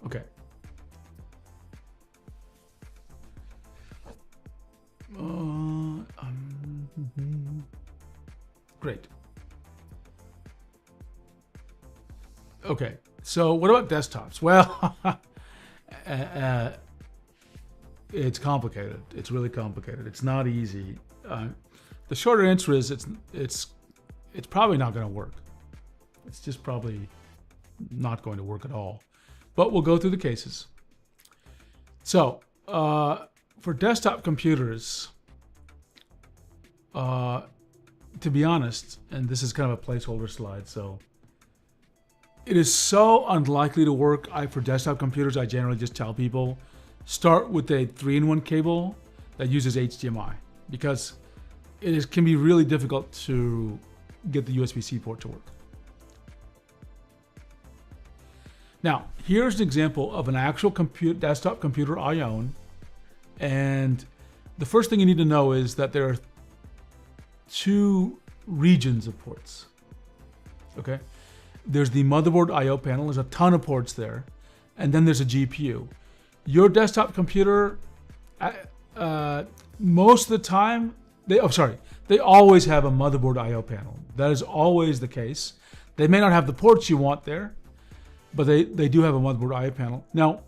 Okay. Great. Okay, so what about desktops? Well, it's complicated. It's really complicated. It's not easy. The shorter answer is it's probably not going to work. It's just probably not going to work at all. But we'll go through the cases. So for desktop computers, to be honest, and this is kind of a placeholder slide, so it is so unlikely to work for desktop computers. I generally just tell people start with a 3-in-1 cable that uses HDMI because it can be really difficult to get the USB-C port to work. Now, here's an example of an actual desktop computer I own, and the first thing you need to know is that there are 2 regions of ports, okay? There's the motherboard I/O panel, there's a ton of ports there, and then there's a GPU. Your desktop computer, most of the time, they always have a motherboard I/O panel. That is always the case. They may not have the ports you want there, but they do have a motherboard I/O panel. Now,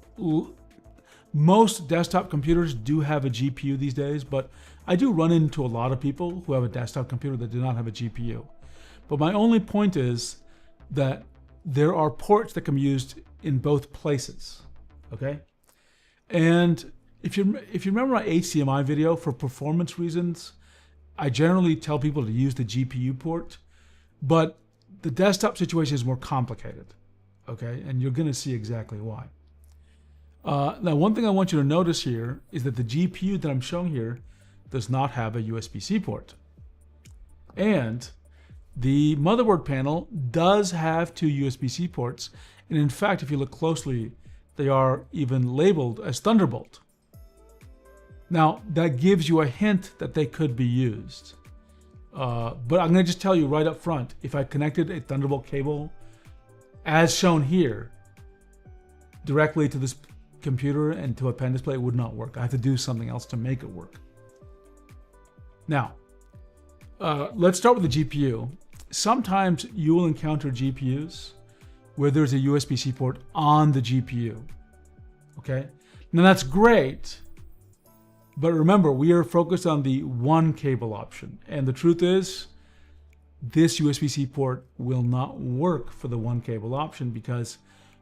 most desktop computers do have a GPU these days, but I do run into a lot of people who have a desktop computer that do not have a GPU. But my only point is that there are ports that can be used in both places, okay? And if you remember my HDMI video, for performance reasons, I generally tell people to use the GPU port, but the desktop situation is more complicated, okay? And you're gonna see exactly why. Now, one thing I want you to notice here is that the GPU that I'm showing here does not have a USB-C port. And the motherboard panel does have 2 USB-C ports. And in fact, if you look closely, they are even labeled as Thunderbolt. Now, that gives you a hint that they could be used. But I'm gonna just tell you right up front, if I connected a Thunderbolt cable, as shown here, directly to this computer and to a pen display, it would not work. I have to do something else to make it work. Now, let's start with the GPU. Sometimes you will encounter GPUs where there's a USB-C port on the GPU, okay? Now that's great, but remember, we are focused on the one cable option. And the truth is, this USB-C port will not work for the one cable option, because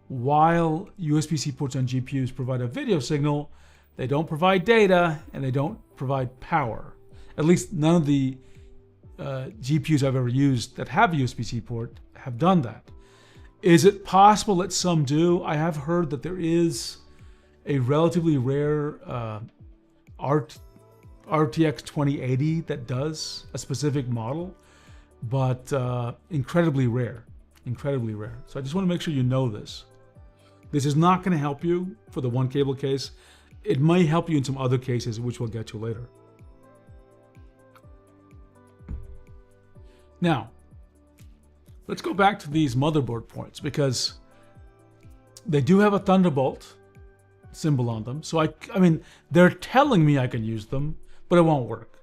while USB-C ports on GPUs provide a video signal, they don't provide data and they don't provide power. At least none of the GPUs I've ever used that have a USB-C port have done that. Is it possible that some do? I have heard that there is a relatively rare RTX 2080 that does a specific model, but incredibly rare, incredibly rare. So I just want to make sure you know this. This is not going to help you for the one cable case. It may help you in some other cases, which we'll get to later. Now, let's go back to these motherboard ports, because they do have a Thunderbolt symbol on them. So I mean, they're telling me I can use them, but it won't work.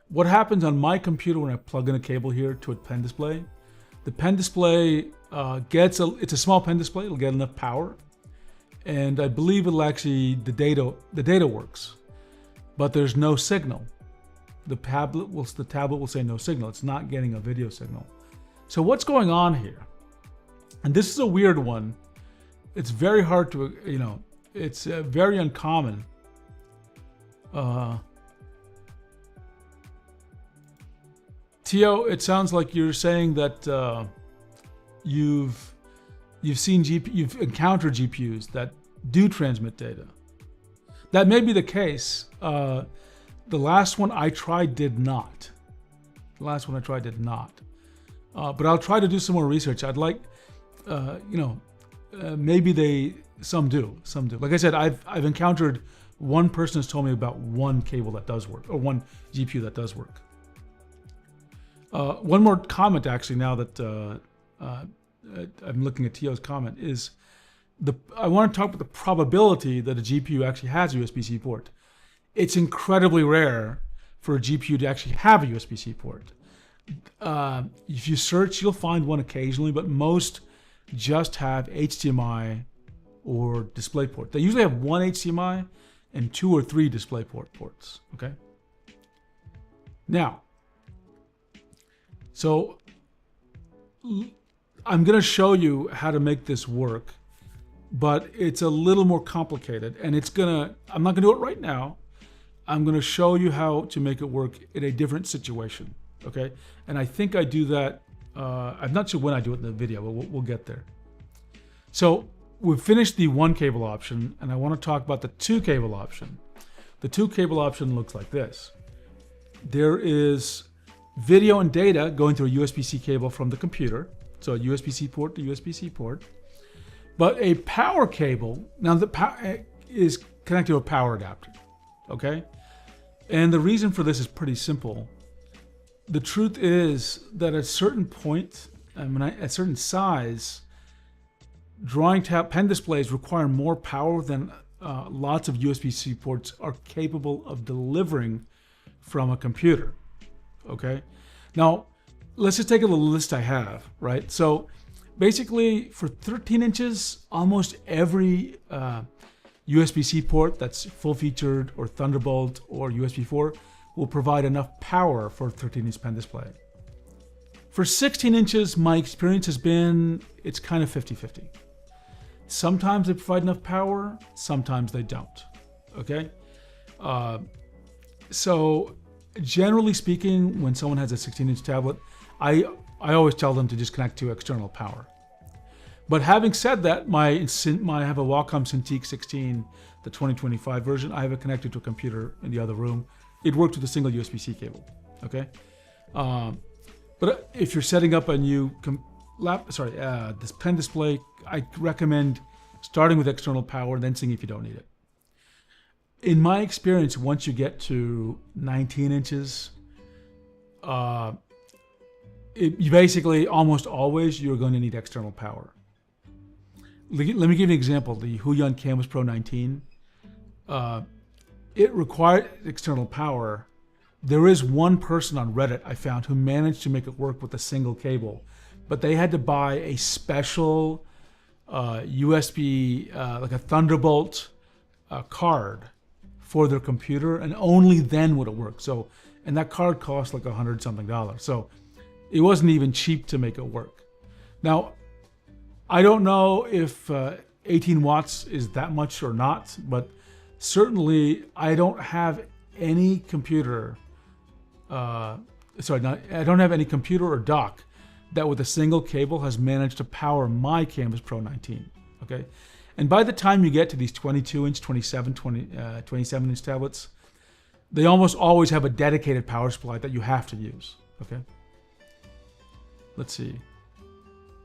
What happens on my computer when I plug in a cable here to a pen display, the pen display it's a small pen display, it'll get enough power, and I believe it'll actually, the data works, but there's no signal. The tablet will say no signal. It's not getting a video signal. So what's going on here? And this is a weird one. It's very hard to, it's very uncommon. Tio, it sounds like you're saying that you've encountered GPUs that do transmit data. That may be the case. The last one I tried did not. But I'll try to do some more research. I'd like, maybe some do. Like I said, I've encountered one person has told me about one cable that does work, or one GPU that does work. One more comment, actually, now that I'm looking at Tio's comment, is I want to talk about the probability that a GPU actually has a USB-C port. It's incredibly rare for a GPU to actually have a USB-C port. If you search, you'll find one occasionally, but most just have HDMI or DisplayPort. They usually have one HDMI and 2 or 3 DisplayPort ports, okay? Now, so I'm gonna show you how to make this work, but it's a little more complicated, and I'm not gonna do it right now. I'm gonna show you how to make it work in a different situation, okay? And I think I do that, I'm not sure when I do it in the video, but we'll get there. So we've finished the one cable option, and I wanna talk about the 2 cable option. The 2 cable option looks like this. There is video and data going through a USB-C cable from the computer. So a USB-C port to USB-C port. But a power cable, now the power is connected to a power adapter, okay? And the reason for this is pretty simple. The truth is that at a certain point, at a certain size, drawing pen displays require more power than lots of USB-C ports are capable of delivering from a computer. Okay, now let's just take a little list I have, right? So basically for 13 inches, almost every USB-C port that's full-featured or Thunderbolt or USB 4 will provide enough power for a 13-inch pen display. For 16 inches, my experience has been it's kind of 50-50. Sometimes they provide enough power, sometimes they don't. Okay? So generally speaking, when someone has a 16-inch tablet, I always tell them to just connect to external power. But having said that, I have a Wacom Cintiq 16, the 2025 version. I have it connected to a computer in the other room. It works with a single USB-C cable. Okay, but if you're setting up a new this pen display, I recommend starting with external power and then seeing if you don't need it. In my experience, once you get to 19 inches, you basically almost always you're going to need external power. Let me give you an example. The Huion Canvas Pro 19, it required external power. There is one person on Reddit I found who managed to make it work with a single cable, but they had to buy a special USB, like a Thunderbolt card for their computer, and only then would it work. So, and that card cost like $100-something. So it wasn't even cheap to make it work. Now, I don't know if 18 watts is that much or not, but certainly I don't have any computer, I don't have any computer or dock that with a single cable has managed to power my Canvas Pro 19, okay? And by the time you get to these 22-inch, 27-inch tablets, they almost always have a dedicated power supply that you have to use, okay? Let's see.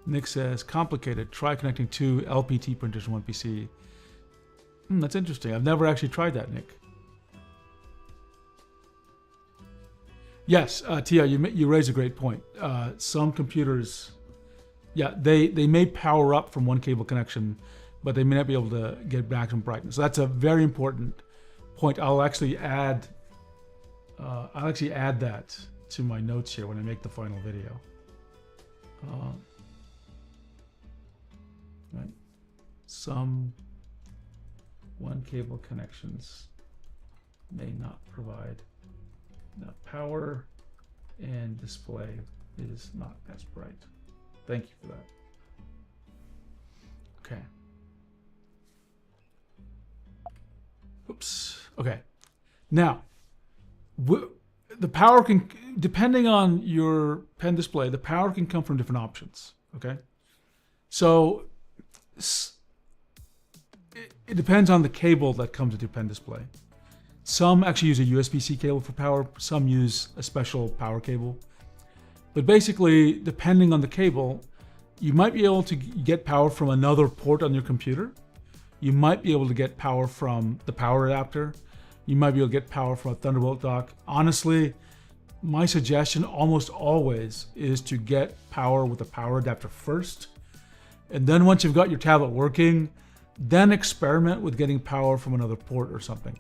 Nick says, complicated. Try connecting two LPT printers to one PC. That's interesting. I've never actually tried that, Nick. Yes, Tia, you raise a great point. Some computers, yeah, they may power up from one cable connection, but they may not be able to get maximum brightness. So that's a very important point. I'll actually add that to my notes here when I make the final video. Right. Some one cable connections may not provide enough power and display is not as bright. Thank you for that. Okay. Oops. Okay. Now, the power can, depending on your pen display, the power can come from different options. Okay. So it depends on the cable that comes with your pen display. Some actually use a USB-C cable for power. Some use a special power cable. But basically, depending on the cable, you might be able to get power from another port on your computer. You might be able to get power from the power adapter. You might be able to get power from a Thunderbolt dock. Honestly, my suggestion almost always is to get power with a power adapter first. And then once you've got your tablet working, then experiment with getting power from another port or something,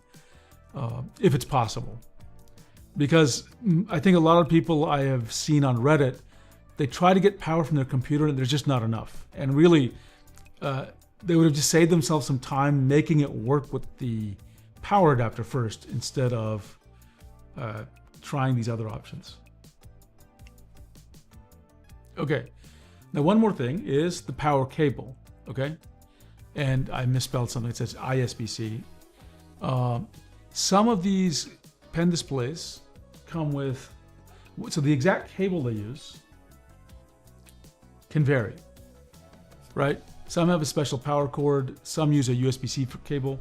if it's possible. Because I think a lot of people I have seen on Reddit, they try to get power from their computer and there's just not enough. And really, they would have just saved themselves some time making it work with the power adapter first instead of trying these other options. Okay, now one more thing is the power cable, okay? And I misspelled something, it says ISBC. Some of these pen displays come with, so the exact cable they use can vary, right? Some have a special power cord, some use a USB-C cable.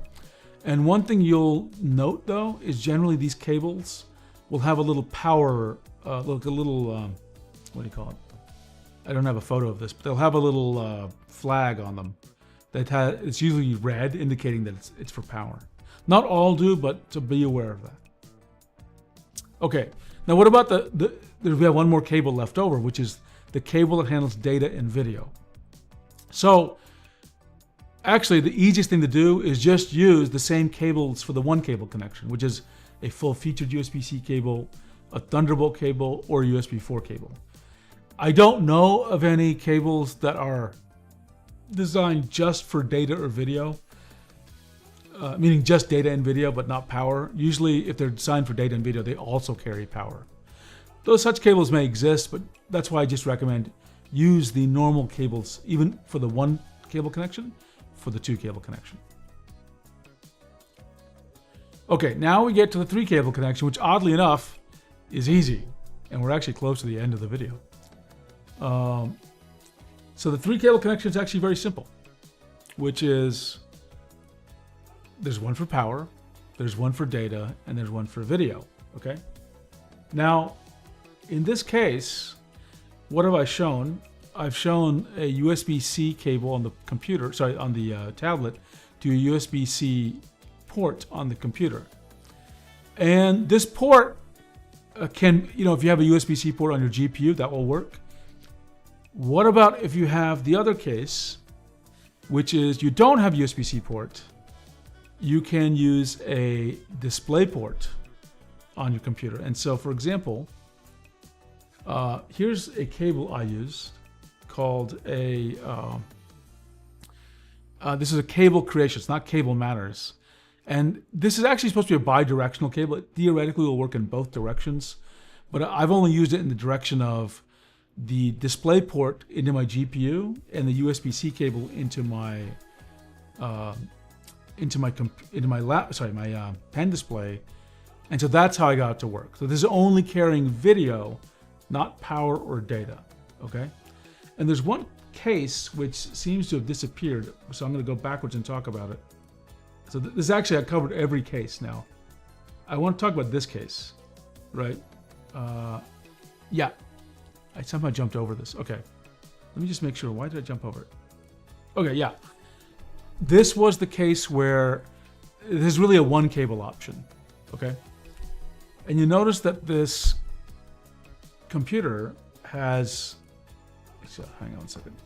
And one thing you'll note though, is generally these cables will have a little power, what do you call it? I don't have a photo of this, but they'll have a little flag on them. It's usually red, indicating that it's for power. Not all do, but to be aware of that. Okay, now what about we have one more cable left over, which is the cable that handles data and video. So actually, the easiest thing to do is just use the same cables for the one cable connection, which is a full-featured USB-C cable, a Thunderbolt cable, or a USB 4 cable. I don't know of any cables that are designed just for data or video, meaning just data and video, but not power. Usually, if they're designed for data and video, they also carry power. Though such cables may exist, but that's why I just recommend use the normal cables, even for the one cable connection, for the two cable connection. Okay, now we get to the three cable connection, which oddly enough is easy, and we're actually close to the end of the video. So the three cable connection is actually very simple, which is there's one for power, there's one for data, and there's one for video. Okay. Now, in this case, what have I shown? I've shown a USB-C cable on the computer, on the tablet, to a USB-C port on the computer. And this port can, if you have a USB-C port on your GPU, that will work. What about if you have the other case, which is you don't have a USB-C port, you can use a display port on your computer. And so, for example, here's a cable I use called this is a cable creation. It's not Cable Matters. And this is actually supposed to be a bi-directional cable. It theoretically will work in both directions, but I've only used it in the direction of the display port into my GPU and the USB-C cable into my pen display, and so that's how I got it to work. So this is only carrying video, not power or data. Okay, and there's one case which seems to have disappeared, so I'm going to go backwards and talk about it. So this actually, I covered every case now. I want to talk about this case, right? Yeah, I somehow jumped over this. Okay, let me just make sure. Why did I jump over it? Okay, yeah. This was the case where there's really a one cable option, okay? And you notice that this computer has, so hang on a second.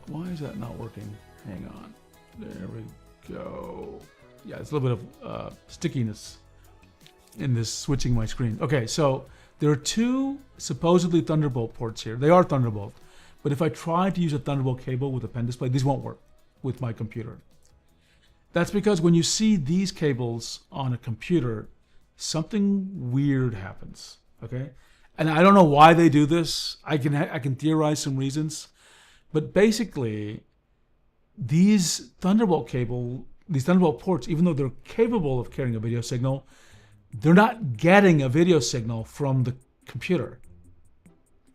Why is that not working? Hang on. There we go. Yeah, it's a little bit of stickiness in this switching my screen. Okay, so there are two supposedly Thunderbolt ports here. They are Thunderbolt. But if I try to use a Thunderbolt cable with a pen display, these won't work with my computer. That's because when you see these cables on a computer, something weird happens, okay? And I don't know why they do this. I can theorize some reasons. But basically, these Thunderbolt ports, even though they're capable of carrying a video signal, they're not getting a video signal from the computer,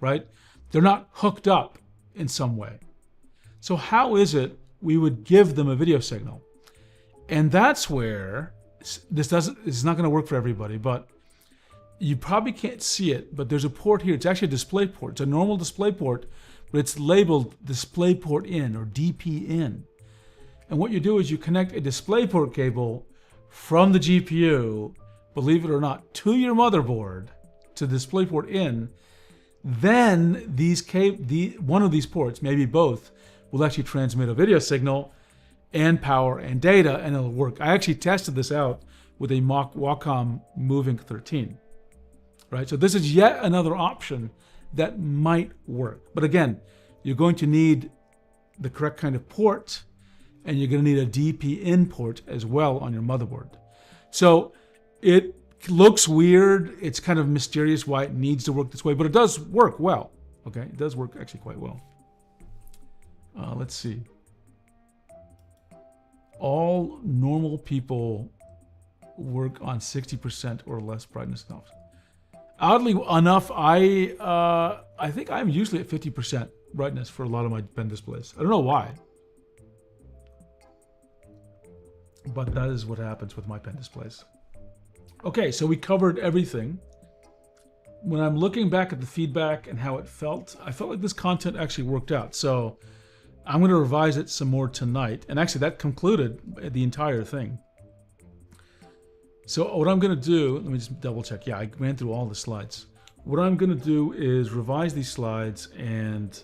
right? They're not hooked up in some way. So how is it we would give them a video signal? And that's where this is not going to work for everybody, but you probably can't see it, but there's a port here. It's actually a display port. It's a normal display port, but it's labeled DisplayPort In or DP in. And what you do is you connect a DisplayPort cable from the GPU, believe it or not, to your motherboard to DisplayPort In. Then one of these ports, maybe both, will actually transmit a video signal and power and data, and it'll work. I actually tested this out with a Wacom Movink 13. Right? So this is yet another option that might work. But again, you're going to need the correct kind of port, and you're going to need a DP in port as well on your motherboard. So it looks weird. It's kind of mysterious why it needs to work this way, but it does work well. Okay, it does work actually quite well. Let's see. All normal people work on 60% or less brightness enough. Oddly enough, I think I'm usually at 50% brightness for a lot of my pen displays. I don't know why, but that is what happens with my pen displays. Okay, so we covered everything. When I'm looking back at the feedback and how it felt, I felt like this content actually worked out. So I'm going to revise it some more tonight. And actually, that concluded the entire thing. So what I'm going to do, let me just double check. Yeah, I ran through all the slides. What I'm going to do is revise these slides and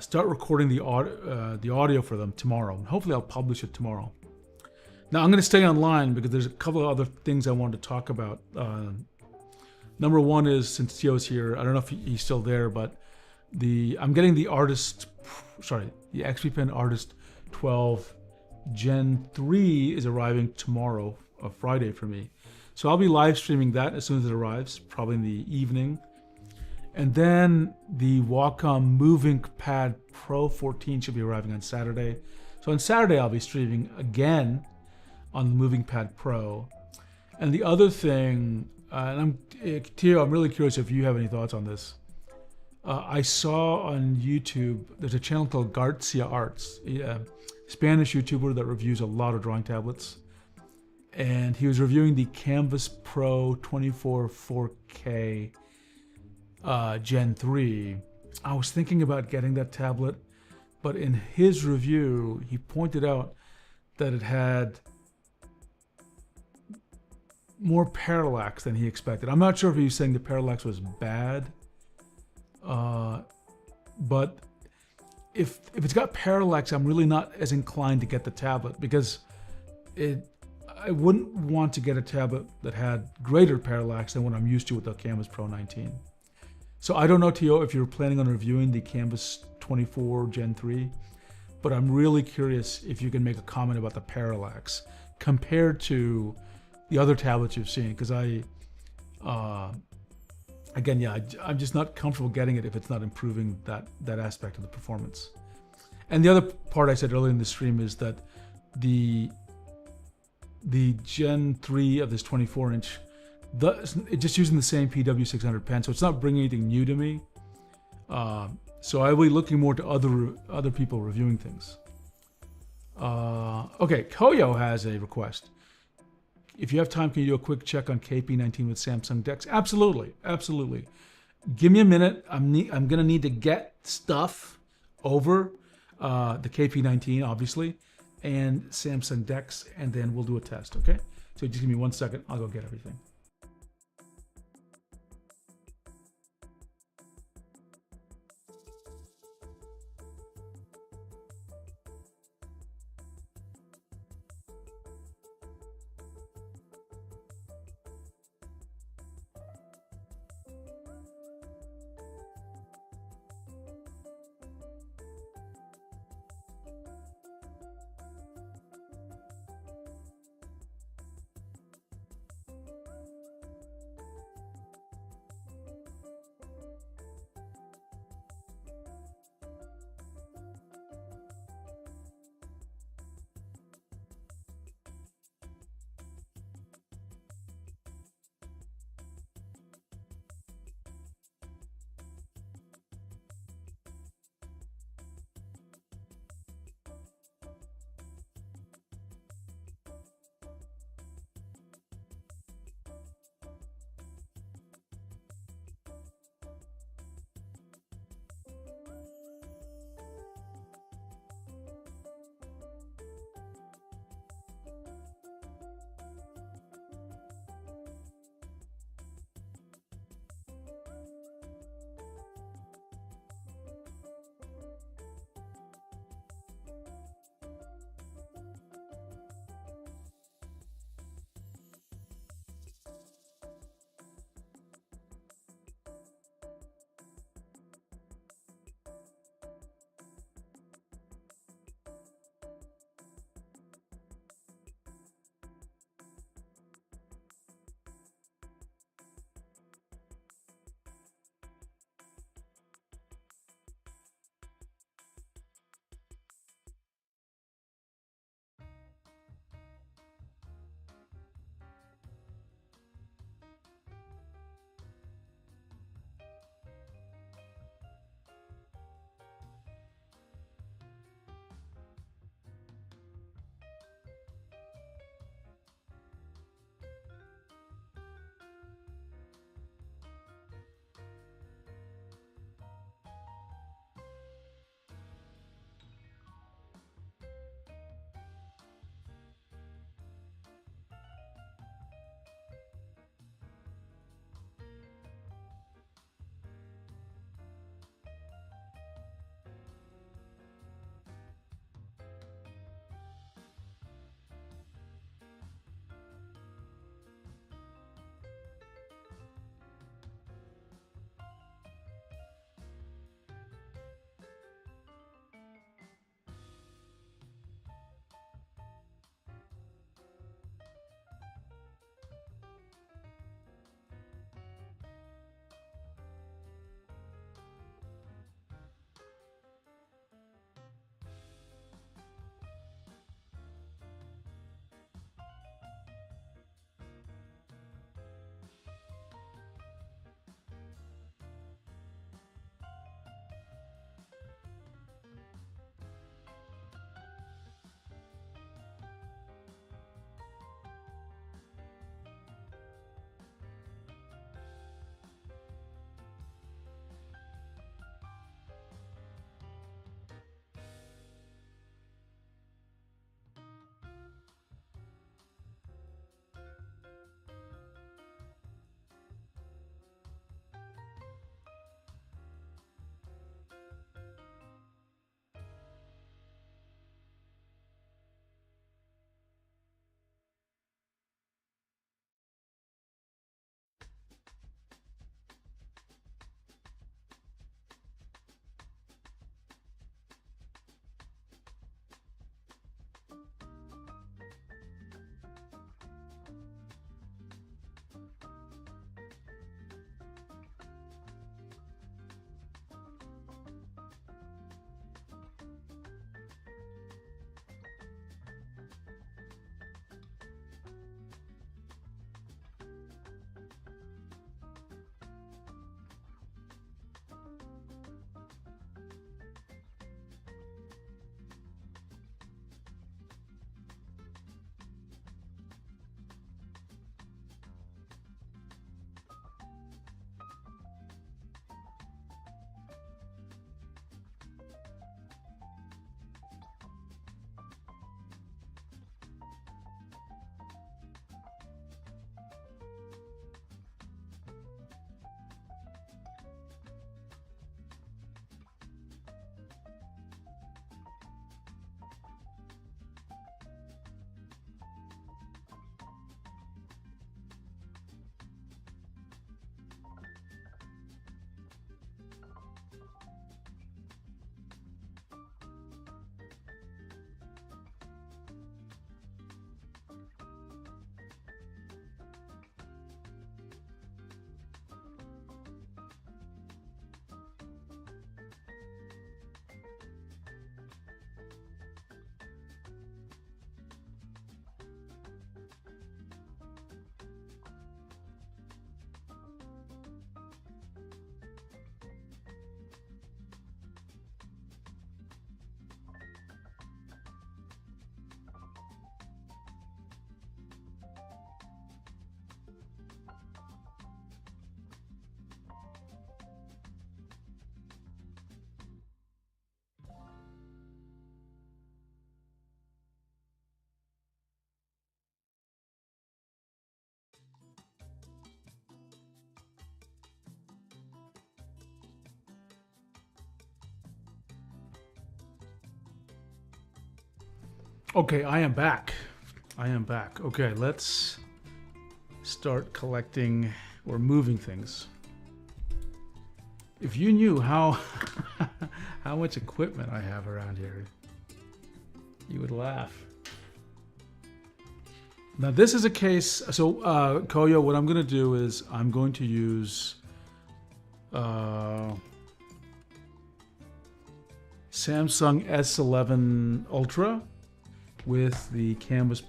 start recording the audio for them tomorrow. Hopefully, I'll publish it tomorrow. Now, I'm going to stay online because there's a couple of other things I wanted to talk about. Number one is, since Tio's here, I don't know if he's still there, but I'm getting the XP Pen Artist 12 Gen 3 is arriving tomorrow, Friday for me. So I'll be live streaming that as soon as it arrives, probably in the evening. And then the Wacom MovInkPad Pro 14 should be arriving on Saturday. So on Saturday, I'll be streaming again on the MovInkPad Pro. And the other thing, Tio, I'm really curious if you have any thoughts on this. I saw on YouTube, there's a channel called Garcia Arts, a Spanish YouTuber that reviews a lot of drawing tablets. And he was reviewing the Canvas Pro 24 4K Gen 3. I was thinking about getting that tablet, but in his review, he pointed out that it had more parallax than he expected. I'm not sure if he was saying the parallax was bad, but if it's got parallax, I'm really not as inclined to get the tablet because I wouldn't want to get a tablet that had greater parallax than what I'm used to with the Canvas Pro 19. So I don't know, Tio, if you're planning on reviewing the Canvas 24 Gen 3, but I'm really curious if you can make a comment about the parallax compared to the other tablets you've seen, because I'm just not comfortable getting it if it's not improving that aspect of the performance. And the other part I said earlier in the stream is that the Gen 3 of this 24-inch, it's just using the same PW600 pen, so it's not bringing anything new to me. So I will be looking more to other people reviewing things. Okay, Koyo has a request. If you have time, can you do a quick check on KP19 with Samsung DeX? Absolutely, absolutely. Give me a minute. I'm gonna need to get stuff over the KP19, obviously, and Samsung DeX, and then we'll do a test, okay? So just give me 1 second. I'll go get everything. Okay, I am back. I am back. Okay, let's start collecting or moving things. If you knew how how much equipment I have around here, you would laugh. Now this is a case. So Koyo, what I'm going to do is I'm going to use Samsung S11 Ultra with the Canvas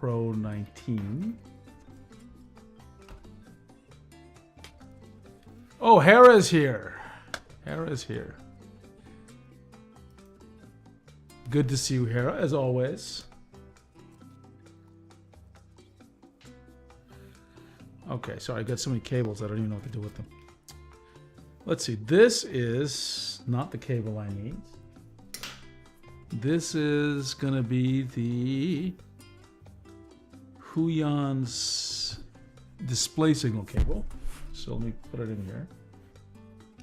Pro 19. Oh, Hera's here. Hera's here. Good to see you, Hera, as always. Okay, sorry, I got so many cables I don't even know what to do with them. Let's see, this is not the cable I need. This is gonna be the Huions display signal cable. So let me put it in here.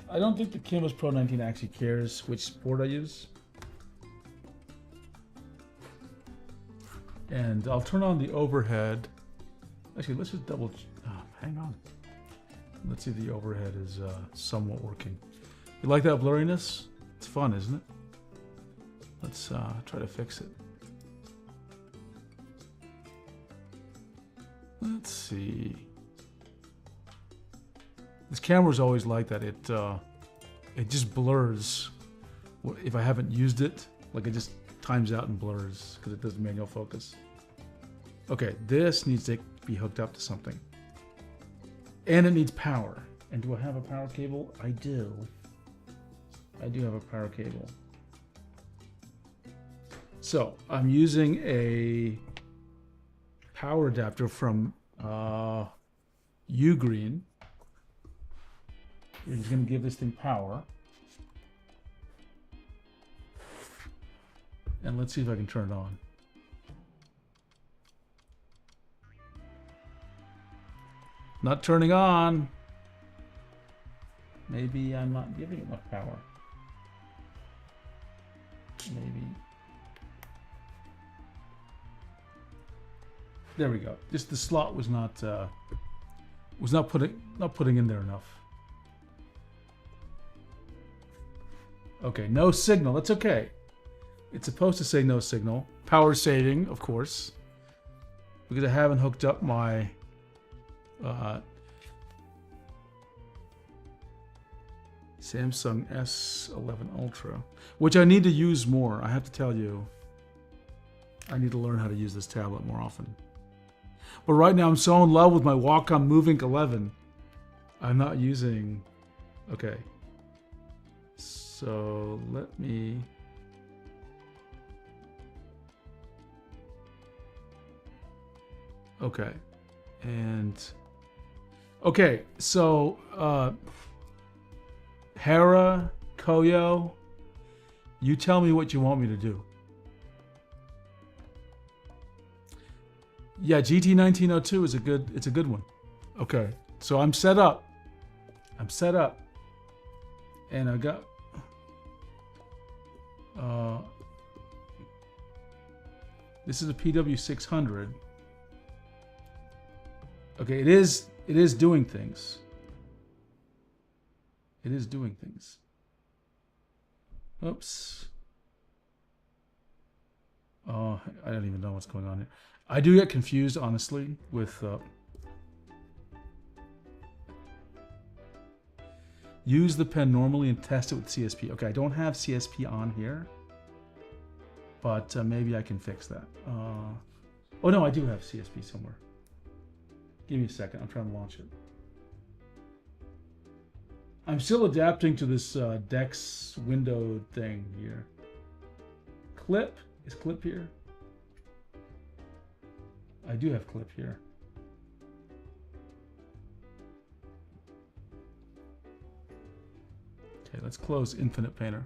I don't think the Canvas Pro 19 actually cares which port I use. And I'll turn on the overhead. Actually, let's just double, hang on. Let's see if the overhead is somewhat working. You like that blurriness? It's fun, isn't it? Let's try to fix it. Let's see. This camera's always like that. It just blurs if I haven't used it. Like it just times out and blurs because it does manual focus. Okay, this needs to be hooked up to something. And it needs power. And do I have a power cable? I do. I do have a power cable. So I'm using a power adapter from Ugreen. It's going to give this thing power. And let's see if I can turn it on. Not turning on. Maybe I'm not giving it enough power. Maybe. There we go. Just the slot was not putting in there enough. Okay, no signal. That's okay. It's supposed to say no signal. Power saving, of course, because I haven't hooked up my Samsung S11 Ultra, which I need to use more. I have to tell you, I need to learn how to use this tablet more often. But right now I'm so in love with my Wacom Move Ink 11. I'm not using... Okay. So let me... Okay. And... Okay, so... Hera, Koyo, you tell me what you want me to do. Yeah, GT1902 is it's a good one. Okay, so I'm set up. And I got this is a PW600. Okay, it is doing things. It is doing things. Oops. Oh, I don't even know what's going on here. I do get confused, honestly, with... use the pen normally and test it with CSP. Okay, I don't have CSP on here, but maybe I can fix that. Oh no, I do have CSP somewhere. Give me a second, I'm trying to launch it. I'm still adapting to this Dex window thing here. Clip? Is Clip here? I do have Clip here. Okay, let's close Infinite Painter.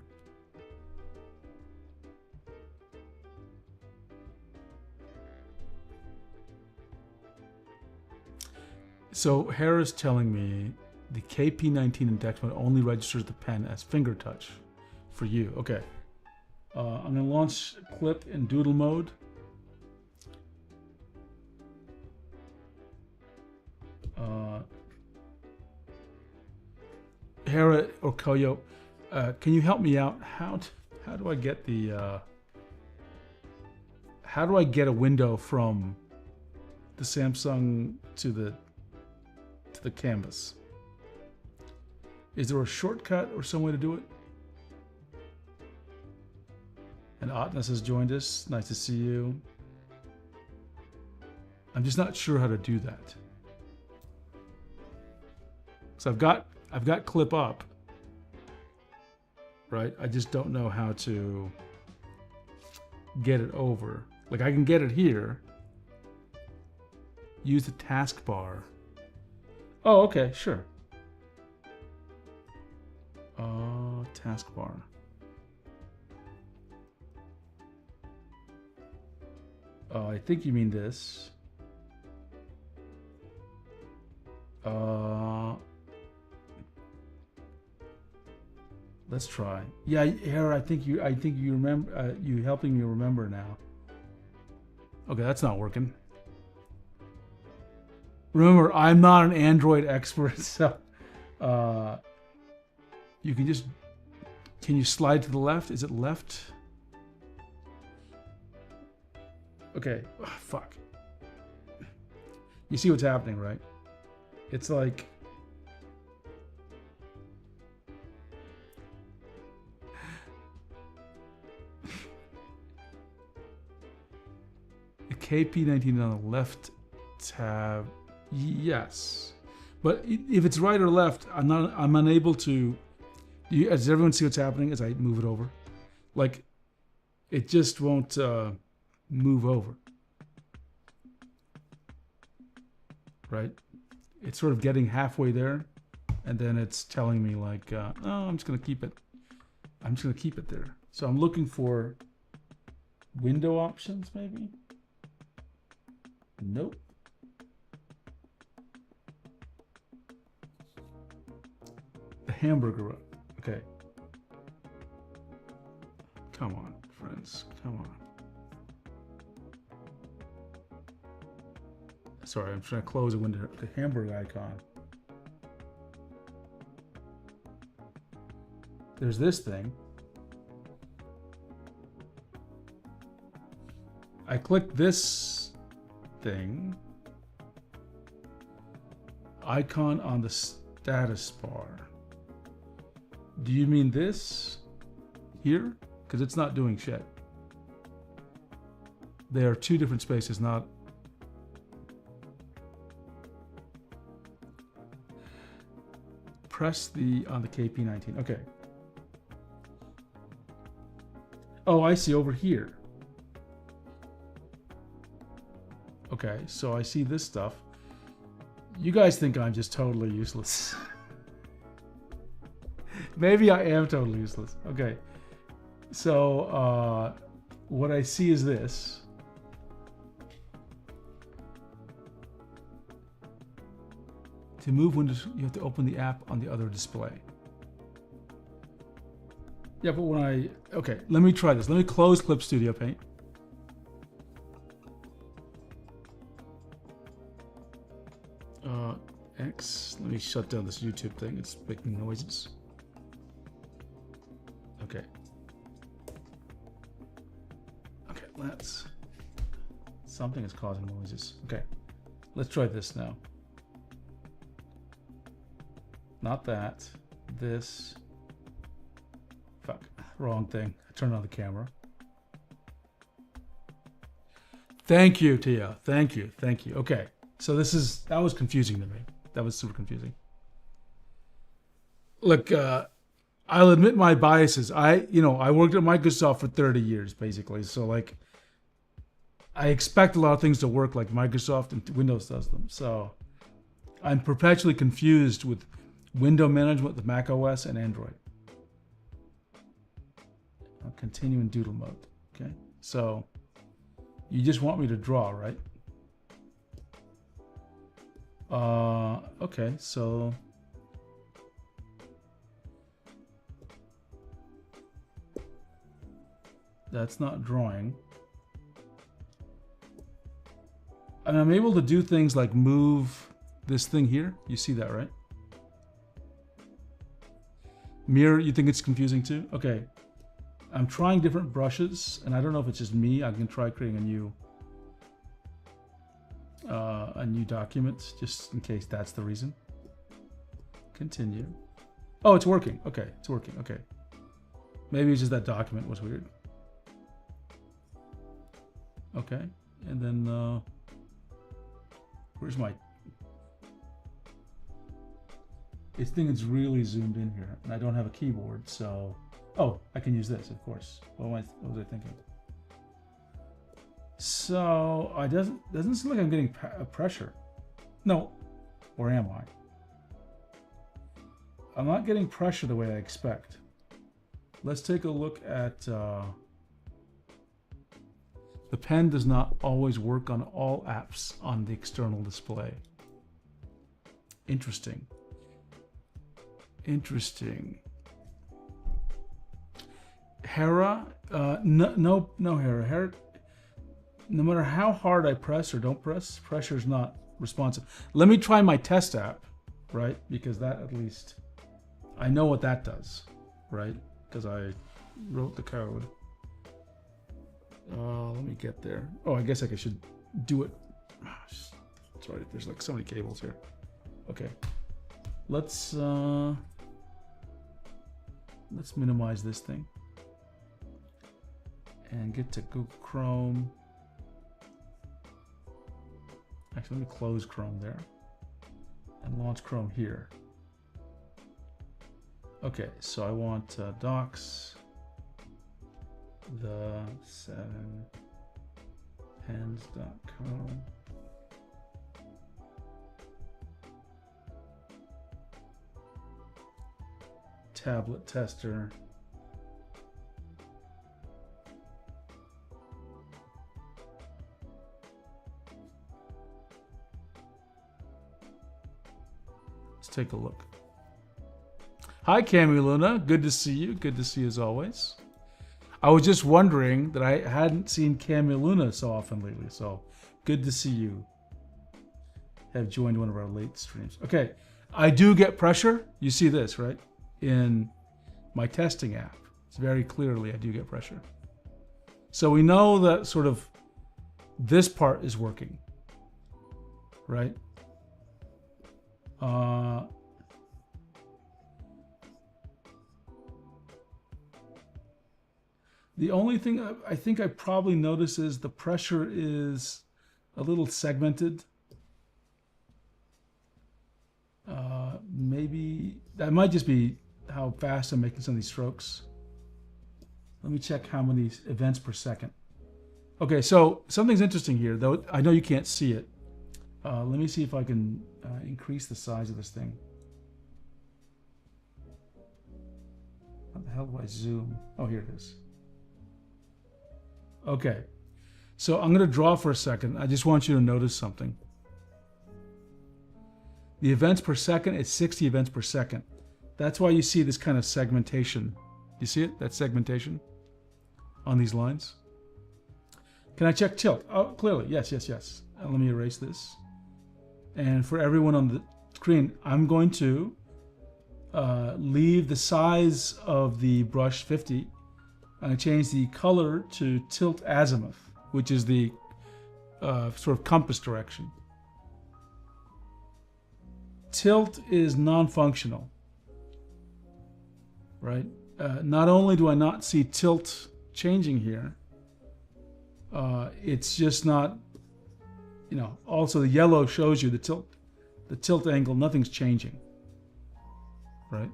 So Hera's telling me the KP19 in Dex mode only registers the pen as finger touch for you. Okay. I'm going to launch Clip in doodle mode. Hera or Koyo, can you help me out? How do I get the how do I get a window from the Samsung to the canvas? Is there a shortcut or some way to do it? And Otness has joined us. Nice to see you. I'm just not sure how to do that. So I've got clip up, right? I just don't know how to get it over. Like I can get it here. Use the taskbar. Oh, okay, sure. Taskbar. Oh, I think you mean this. Let's try. Yeah, Hera, I think you remember. You helping me remember now. Okay, that's not working. Remember, I'm not an Android expert, so you can just. Can you slide to the left? Is it left? Okay. Oh, fuck. You see what's happening, right? It's like. The KP19 on the left tab. Yes. But if it's right or left, I'm unable to. Does everyone see what's happening as I move it over? Like, it just won't move over. Right? It's sort of getting halfway there, and then it's telling me like, oh, I'm just gonna keep it. I'm just gonna keep it there. So I'm looking for window options, maybe. Nope. The hamburger. Okay. Come on, friends. Come on. Sorry, I'm trying to close a window. The hamburger icon. There's this thing. I click this thing. Icon on the status bar. Do you mean this here? Because it's not doing shit. They are two different spaces, not. Press on the KP19. Okay. Oh, I see over here. Okay, so I see this stuff. You guys think I'm just totally useless. Maybe I am totally useless. Okay. So what I see is this. To move windows, you have to open the app on the other display. Yeah, but when okay, let me try this. Let me close Clip Studio Paint. X, let me shut down this YouTube thing. It's making noises. Okay. Okay, something is causing noises. Okay, let's try this now. Not that. This. Fuck. Wrong thing. I turned on the camera. Thank you, Tia. Thank you. Thank you. Okay. So that was confusing to me. That was super confusing. Look, I'll admit my biases. I worked at Microsoft for 30 years, basically. So like, I expect a lot of things to work like Microsoft and Windows does them. So I'm perpetually confused with window management with Mac OS and Android. I'll continue in doodle mode. Okay. So you just want me to draw, right? Okay, so that's not drawing. And I'm able to do things like move this thing here. You see that, right? Mirror, you think it's confusing too? Okay. I'm trying different brushes, and I don't know if it's just me. I can try creating a new document, just in case that's the reason. Continue. Oh, it's working. Okay, it's working. Okay. Maybe it's just that document was weird. Okay, and then where's my... This thing is really zoomed in here, and I don't have a keyboard, so... Oh, I can use this, of course. What was I thinking? So, doesn't seem like I'm getting pressure. No, or am I? I'm not getting pressure the way I expect. Let's take a look at... The pen does not always work on all apps on the external display. Interesting. Interesting. Hera, no, Hera. No matter how hard I press or don't press, pressure is not responsive. Let me try my test app, right? Because that, at least I know what that does, right? Because I wrote the code. Let me get there. Oh, I guess I should do it. Sorry, there's like so many cables here. Okay, let's minimize this thing and get to Google Chrome. Actually, let me close Chrome there and launch Chrome here. Okay, so I want docs, the 7pens.com. Tablet tester. Let's take a look. Hi, Cami Luna. Good to see you. Good to see you as always. I was just wondering that I hadn't seen Cami Luna so often lately, so good to see you have joined one of our late streams. Okay, I do get pressure. You see this, right? In my testing app. It's very clearly I do get pressure. So we know that sort of this part is working, right? The only thing I think I probably notice is the pressure is a little segmented. Maybe that might just be how fast I'm making some of these strokes. Let me check how many events per second. Okay, so something's interesting here, though I know you can't see it. Let me see if I can increase the size of this thing. How the hell do I zoom? Oh, here it is. Okay, so I'm going to draw for a second. I just want you to notice something. The events per second is 60 events per second. That's why you see this kind of segmentation. You see it? That segmentation on these lines. Can I check tilt? Oh, clearly. Yes, yes, yes. Let me erase this. And for everyone on the screen, I'm going to leave the size of the brush 50. I'm going to change the color to tilt azimuth, which is the sort of compass direction. Tilt is non-functional, right? Not only do I not see tilt changing here, it's just not, you know, also the yellow shows you the tilt angle, nothing's changing, right?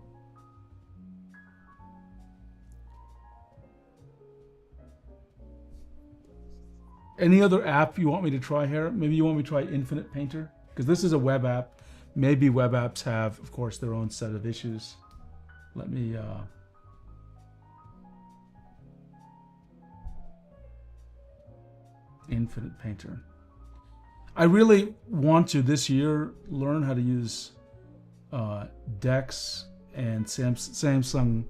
Any other app you want me to try here? Maybe you want me to try Infinite Painter? Because this is a web app. Maybe web apps have, of course, their own set of issues. Let me... Infinite Painter. I really want to, this year, learn how to use DeX and Samsung.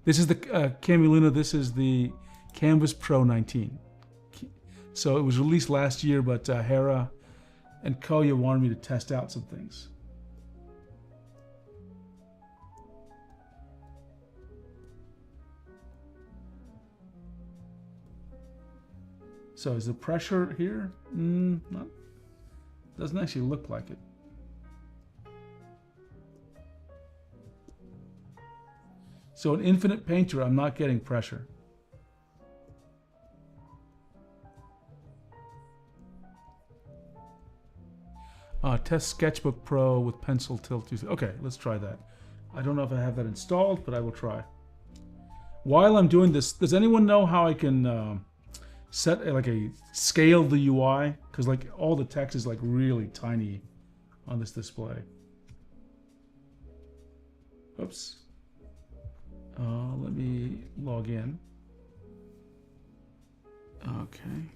This is the Cami Luna. This is the Canvas Pro 19. So it was released last year, but Hera and Koya wanted me to test out some things. So is the pressure here? Not, doesn't actually look like it. So in Infinite Painter, I'm not getting pressure. Test Sketchbook Pro with pencil tilt. Okay, let's try that. I don't know if I have that installed, but I will try. While I'm doing this, does anyone know how I can set a scale the UI? Because like all the text is like really tiny on this display. Oops. Let me log in. Okay.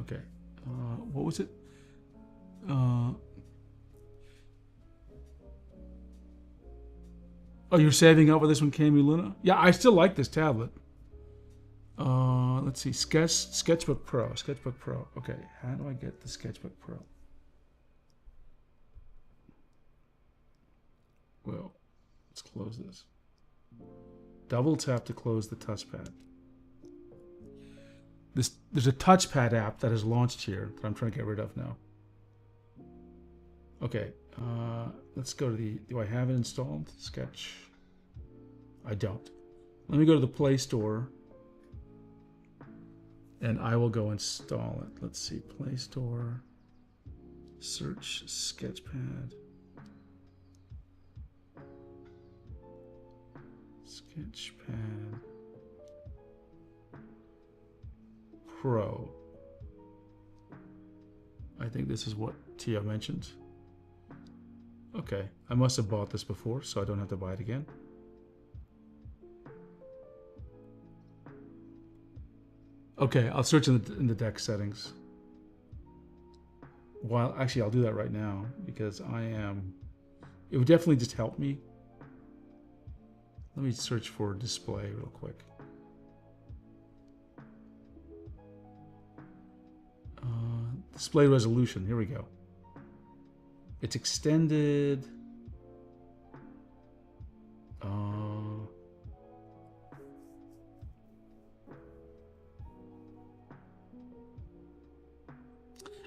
Okay. What was it? Oh, you're saving up with this one, Kami Luna? Yeah, I still like this tablet. Let's see. Sketchbook Pro. Sketchbook Pro. Okay, how do I get the Sketchbook Pro? Well, let's close this. Double tap to close the touchpad. There's a touchpad app that is launched here that I'm trying to get rid of now. Okay, let's go to the, do I have it installed? Sketch. I don't. Let me go to the Play Store and I will go install it. Let's see, Play Store, search Sketchpad. Sketchpad Pro. I think this is what Tia mentioned. Okay, I must have bought this before, so I don't have to buy it again. Okay, I'll search in the deck settings. While actually, I'll do that right now because it would definitely just help me. Let me search for display real quick. Display resolution, here we go. It's extended. I'm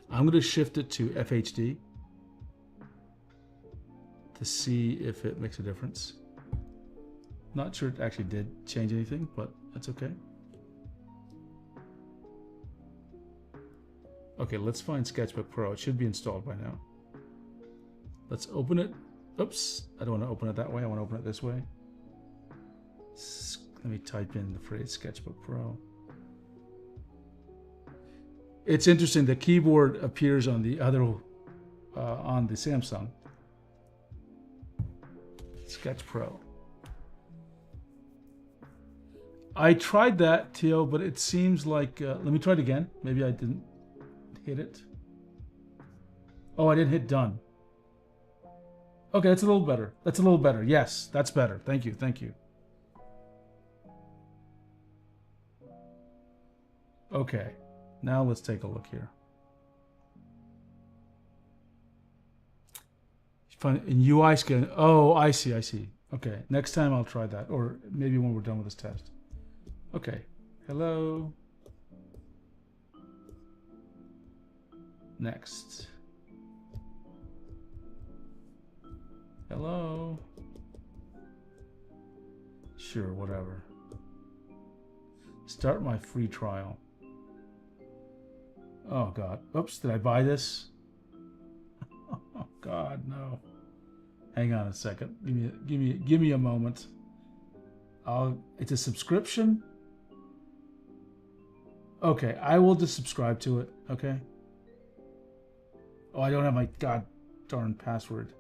going to shift it to FHD to see if it makes a difference. Not sure it actually did change anything, but that's okay. Okay, let's find Sketchbook Pro. It should be installed by now. Let's open it. Oops, I don't want to open it that way. I want to open it this way. Let me type in the phrase Sketchbook Pro. It's interesting. The keyboard appears on the other, on the Samsung. Sketch Pro. I tried that, Tio, but it seems like, let me try it again. Maybe I didn't hit it. Oh, I didn't hit done. Okay, that's a little better. That's a little better. Yes, that's better. Thank you. Thank you. Okay, now let's take a look here. In UI scan. Oh, I see. I see. Okay, next time I'll try that, or maybe when we're done with this test. Okay. Hello. Next. Hello. Sure, whatever. Start my free trial. Oh God. Oops, did I buy this? Oh God, no. Hang on a second. Give me a moment. It's a subscription? Okay, I will just subscribe to it, okay? Oh, I don't have my god darn password.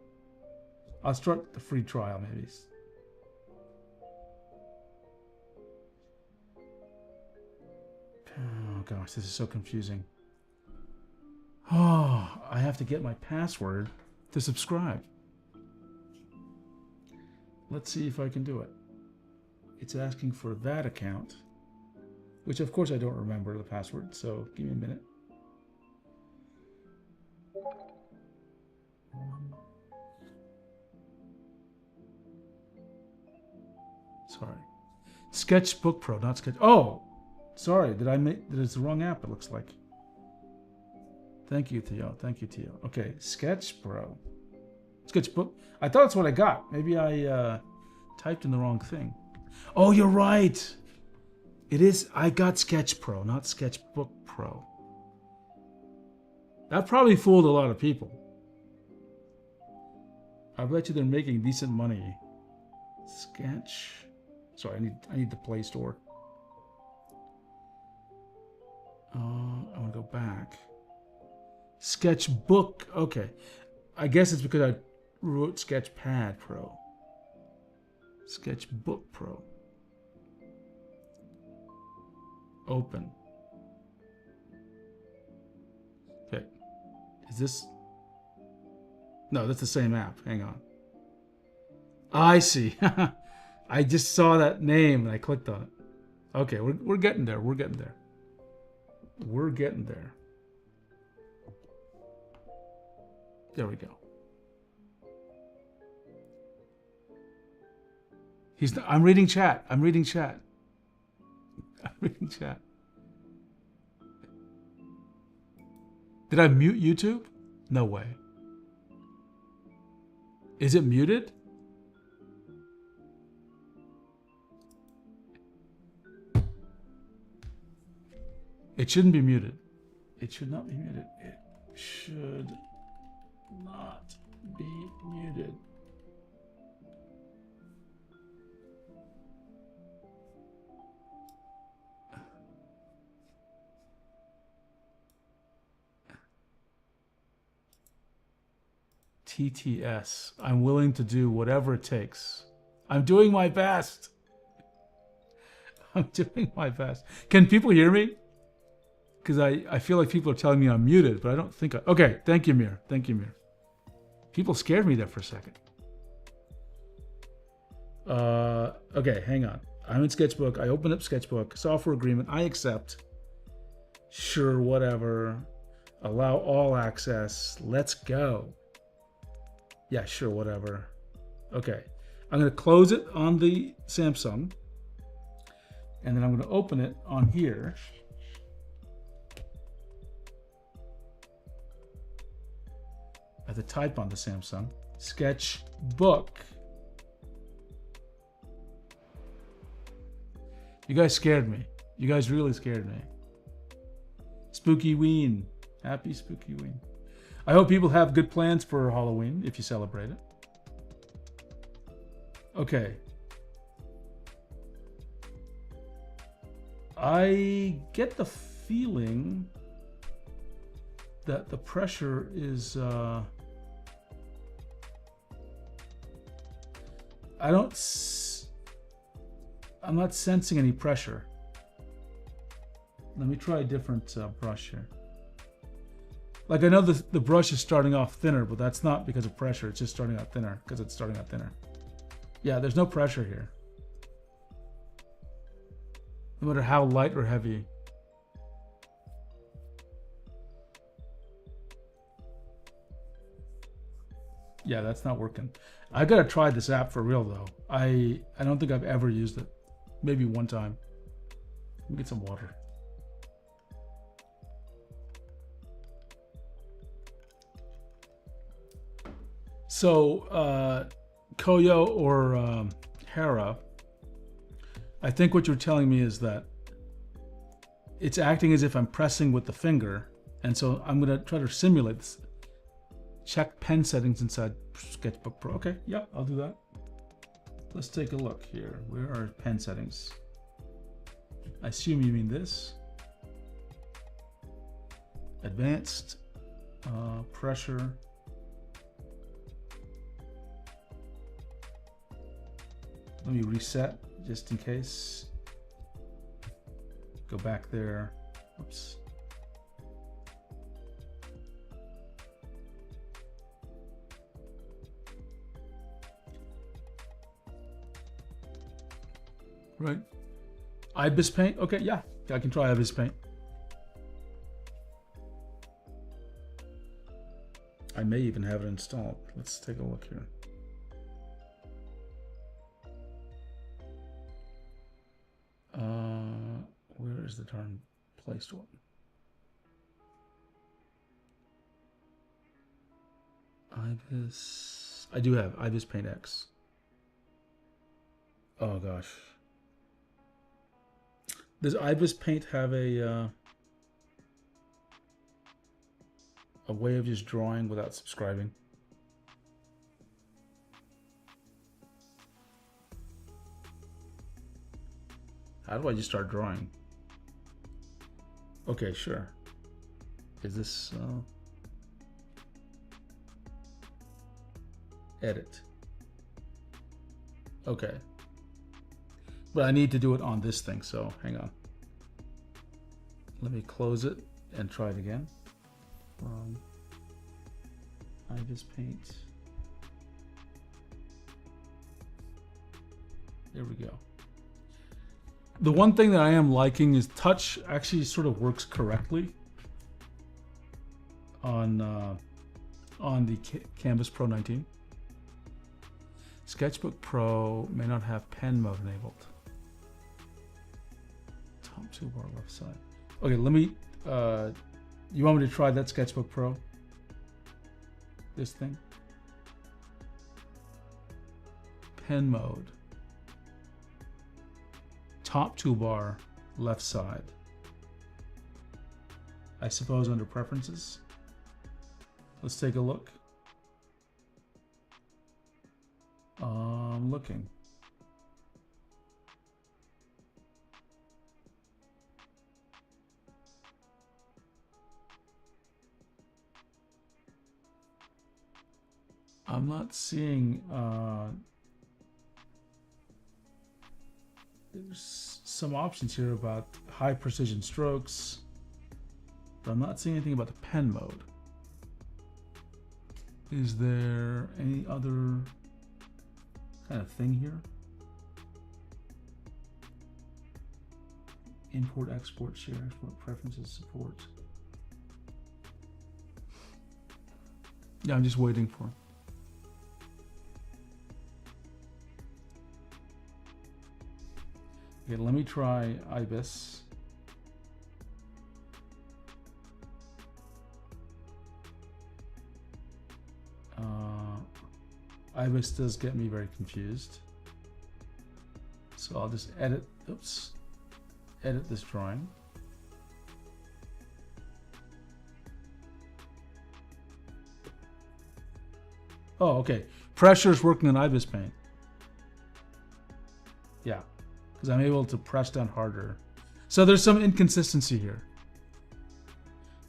I'll start the free trial, maybe. Oh gosh, this is so confusing. Oh, I have to get my password to subscribe. Let's see if I can do it. It's asking for that account, which of course I don't remember the password, so give me a minute. Sorry. Sketchbook Pro, not Sketch. Oh, Sorry, did I make? That it's the wrong app. It looks like. Thank you, Theo. Thank you, Theo. Okay, Sketch Pro. Sketchbook. I thought that's what I got. Maybe I typed in the wrong thing. Oh, you're right. It is. I got Sketch Pro, not Sketchbook Pro. That probably fooled a lot of people. I bet you they're making decent money. Sketch. Sorry, I need the Play Store. I want to go back. Sketchbook. Okay. I guess it's because I wrote Sketchpad Pro. Sketchbook Pro. Open. Okay. Is this? No, that's the same app. Hang on. I see. I just saw that name and I clicked on it. Okay, we're getting there. We're getting there. We're getting there. There we go. I'm reading chat. I'm reading chat. I'm reading chat. Did I mute YouTube? No way. Is it muted? It shouldn't be muted. It should not be muted. It should not be muted. TTS. I'm willing to do whatever it takes. I'm doing my best. I'm doing my best. Can people hear me? Because I feel like people are telling me I'm muted, but I don't think I... Okay, thank you, Mir. Thank you, Mir. People scared me there for a second. Okay, hang on. I'm in Sketchbook. I open up Sketchbook. Software agreement. I accept. Sure, whatever. Allow all access. Let's go. Yeah, sure, whatever. Okay. I'm going to close it on the Samsung. And then I'm going to open it on here. I have to type on the Samsung. Sketchbook. You guys scared me. You guys really scared me. Spooky Ween. Happy Spooky Ween. I hope people have good plans for Halloween if you celebrate it. Okay. I get the feeling that the pressure is I'm not sensing any pressure. Let me try a different brush here. Like I know the brush is starting off thinner, but that's not because of pressure. It's just starting out thinner because it's starting out thinner. Yeah, there's no pressure here. No matter how light or heavy. Yeah, that's not working. I gotta try this app for real though. I don't think I've ever used it. Maybe one time. Let me get some water. So, Koyo or Hera, I think what you're telling me is that it's acting as if I'm pressing with the finger, and so I'm gonna try to simulate this. Check pen settings inside Sketchbook Pro. Okay, yeah, I'll do that. Let's take a look here. Where are pen settings? I assume you mean this. Advanced, pressure. Let me reset just in case. Go back there. Oops. Right. IBIS Paint. Okay, yeah, I can try IBIS Paint. I may even have it installed. Let's take a look here. Where Where's the darn placed one? IBIS. I do have IBIS Paint X. Oh gosh. Does IBIS Paint have a way of just drawing without subscribing? How do I just start drawing? Okay, sure. Is this edit? Okay. But I need to do it on this thing, so hang on. Let me close it and try it again. IBIS Paint. There we go. The one thing that I am liking is touch actually sort of works correctly on the Canvas Pro 19. Sketchbook Pro may not have pen mode enabled. Top toolbar left side. Okay, let me. You want me to try that Sketchbook Pro? This thing. Pen mode. Top toolbar, left side. I suppose under preferences. Let's take a look. I'm looking. I'm not seeing there's some options here about high precision strokes, but I'm not seeing anything about the pen mode. Is there any other kind of thing here? Import, export, share, export, preferences, support. Yeah, I'm just waiting for it. Okay, let me try IBIS. IBIS does get me very confused. So I'll just edit this drawing. Oh, okay. Pressure is working on IBIS Paint. Yeah, because I'm able to press down harder. So there's some inconsistency here.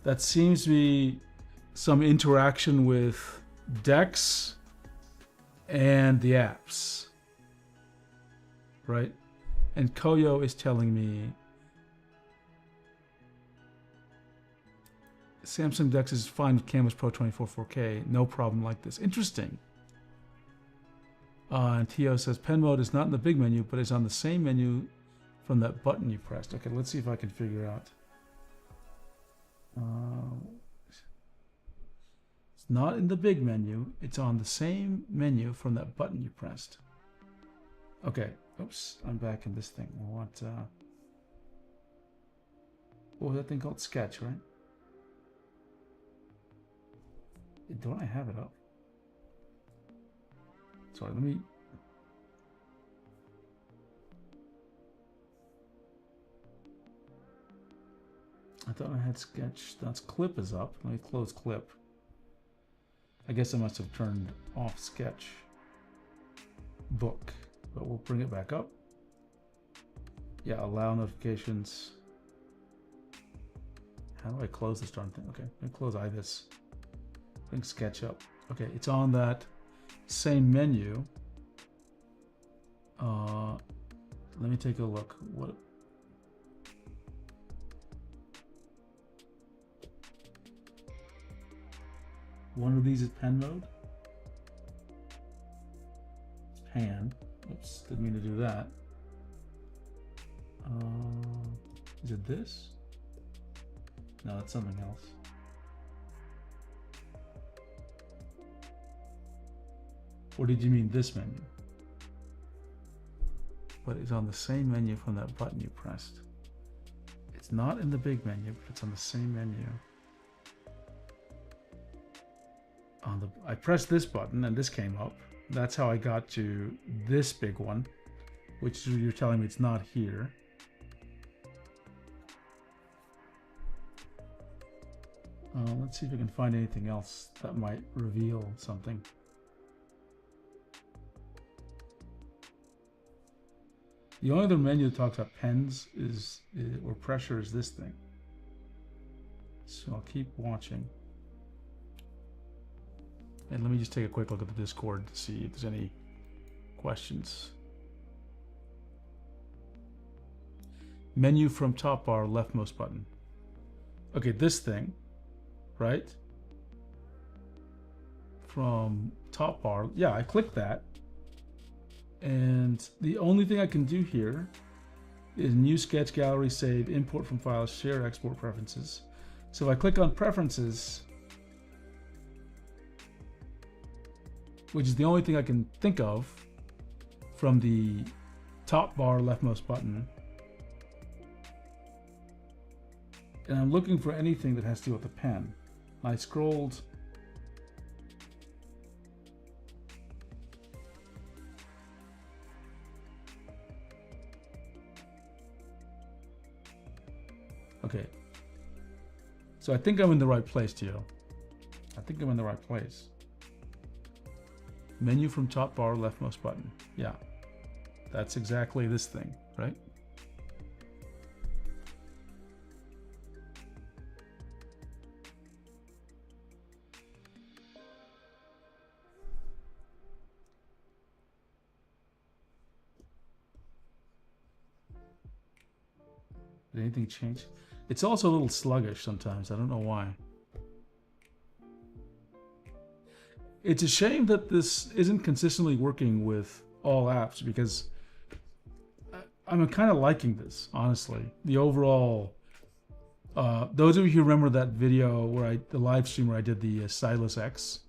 That seems to be some interaction with Dex and the apps, right? And Koyo is telling me Samsung Dex is fine with Canvas Pro 24 4K, no problem like this. Interesting. And Tio says pen mode is not in the big menu, but is on the same menu from that button you pressed. Okay, let's see if I can figure out. It's not in the big menu. It's on the same menu from that button you pressed. Okay. Oops. I'm back in this thing. I want. What was that thing called? Sketch, right? Don't I have it up? Sorry. Let me. I thought I had Sketch. That's Clip is up. Let me close Clip. I guess I must have turned off Sketch Book, but we'll bring it back up. Yeah, allow notifications. How do I close this darn thing? Okay, let me close IBIS. Bring Sketch up. Okay, it's on that same menu. Let me take a look. What? One of these is pen mode. Pan. Oops, didn't mean to do that. Is it this? No, that's something else. Or did you mean this menu? But it's on the same menu from that button you pressed. It's not in the big menu, but it's on the same menu. I pressed this button and this came up. That's how I got to this big one, which you're telling me it's not here. Let's see if we can find anything else that might reveal something. The only other menu that talks about pens or pressure is this thing. So I'll keep watching. And let me just take a quick look at the Discord to see if there's any questions. Menu from top bar, leftmost button. Okay, this thing, right? From top bar, yeah, I clicked that. And the only thing I can do here is new sketch gallery, save, import from files, share, export preferences. So if I click on preferences, which is the only thing I can think of from the top bar leftmost button, and I'm looking for anything that has to do with the pen. I scrolled. Okay. So I think I'm in the right place, Gio. I think I'm in the right place. Menu from top bar, leftmost button. Yeah. That's exactly this thing, right? Did anything change? It's also a little sluggish sometimes. I don't know why. It's a shame that this isn't consistently working with all apps, because I'm kind of liking this, honestly. The overall, those of you who remember that video where the live stream where I did the Stylus X,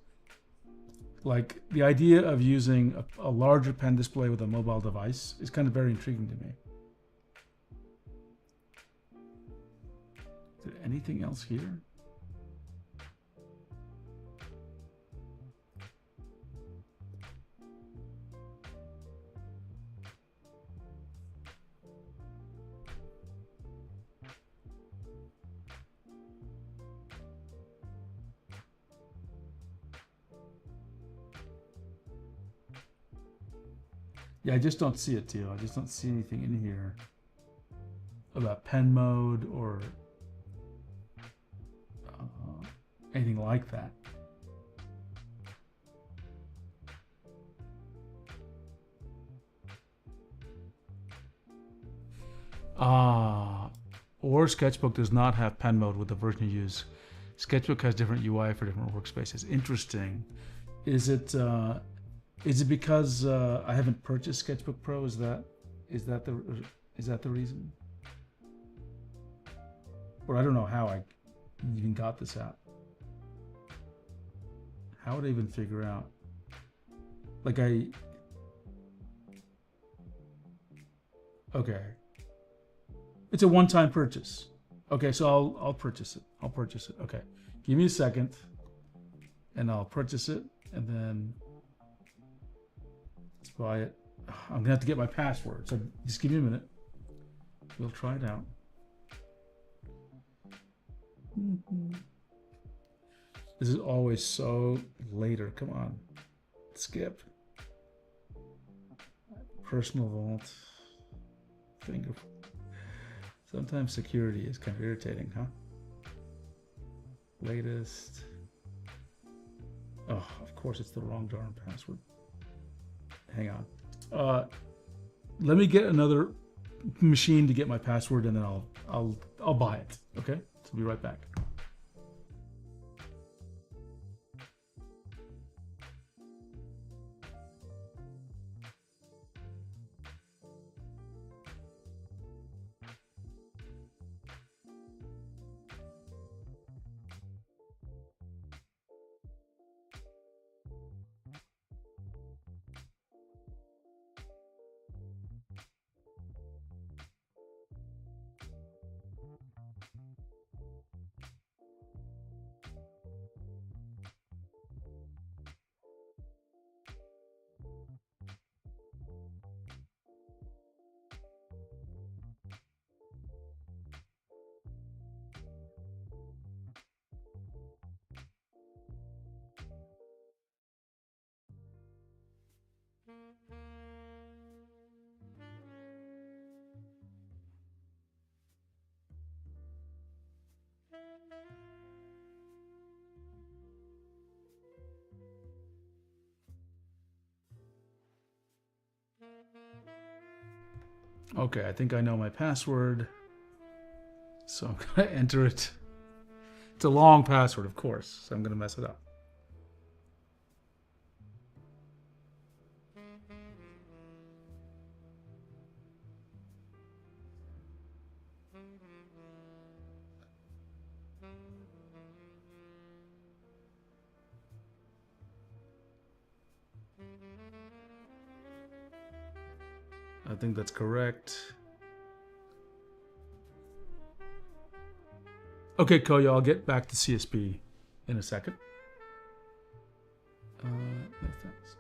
like the idea of using a larger pen display with a mobile device is kind of very intriguing to me. Is there anything else here? Yeah, I just don't see it, Tio. I just don't see anything in here about pen mode or anything like that. Or Sketchbook does not have pen mode with the version you use. Sketchbook has different UI for different workspaces. Interesting. Is it because I haven't purchased Sketchbook Pro? Is that the reason? Or I don't know how I even got this app. How would I even figure out? Like okay. It's a one-time purchase. Okay, so I'll purchase it. I'll purchase it. Okay. Give me a second and I'll purchase it, and then let's buy it. I'm gonna have to get my password, so just give me a minute. We'll try it out. This is always so later. Come on. Skip. Personal vault. Finger. Sometimes security is kind of irritating, huh? Latest. Oh, of course it's the wrong darn password. Hang on. Let me get another machine to get my password, and then I'll buy it. Okay? So I'll be right back. Okay, I think I know my password. So I'm going to enter it. It's a long password, of course, so I'm going to mess it up. I think that's correct. Okay, Koyo, I'll get back to CSP in a second. No thanks.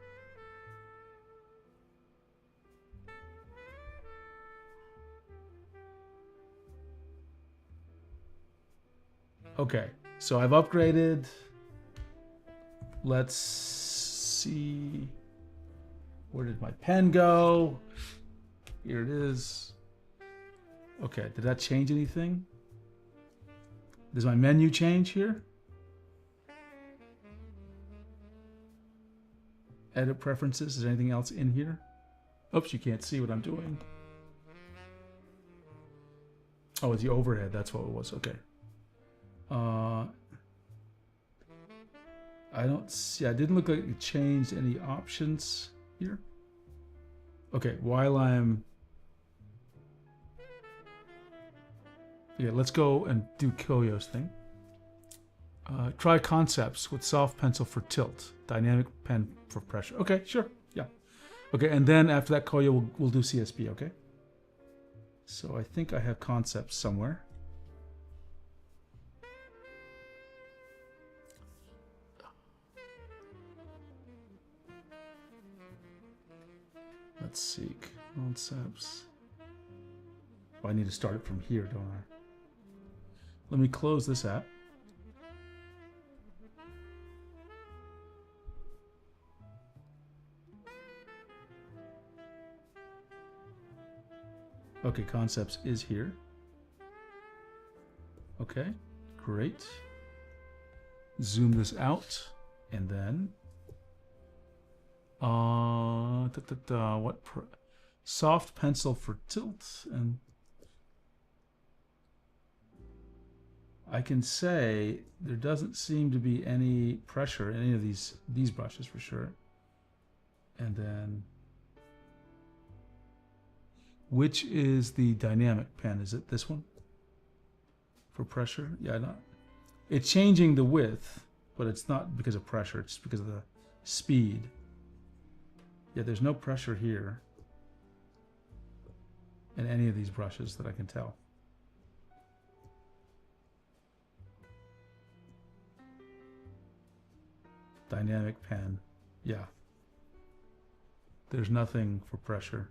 Okay, so I've upgraded. Let's see. Where did my pen go? Here it is. Okay, did that change anything? Does my menu change here? Edit preferences. Is there anything else in here? Oops, you can't see what I'm doing. Oh, it's the overhead. That's what it was. Okay. I don't see. I didn't look like it changed any options here. Okay, while I'm... Yeah, let's go and do Koyo's thing. Try concepts with soft pencil for tilt, dynamic pen for pressure. Okay, sure, yeah. Okay, and then after that, Koyo, we'll do CSP, okay? So I think I have concepts somewhere. Let's see, concepts. Oh, I need to start it from here, don't I? Let me close this app. Okay, concepts is here. Okay, great. Zoom this out, and then soft pencil for tilt, and I can say there doesn't seem to be any pressure in any of these brushes for sure. And then, which is the dynamic pen? Is it this one for pressure? Yeah, not. It's changing the width, but it's not because of pressure. It's because of the speed. Yeah, there's no pressure here in any of these brushes that I can tell. Dynamic pen, yeah. There's nothing for pressure.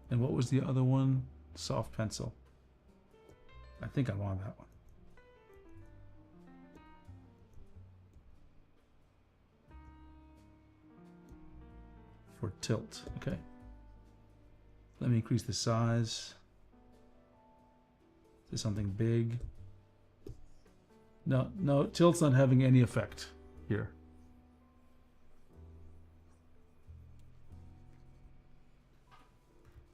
And what was the other one? Soft pencil. I think I'm on that one. For tilt, okay. Let me increase the size. Is this something big? No, tilt's not having any effect here.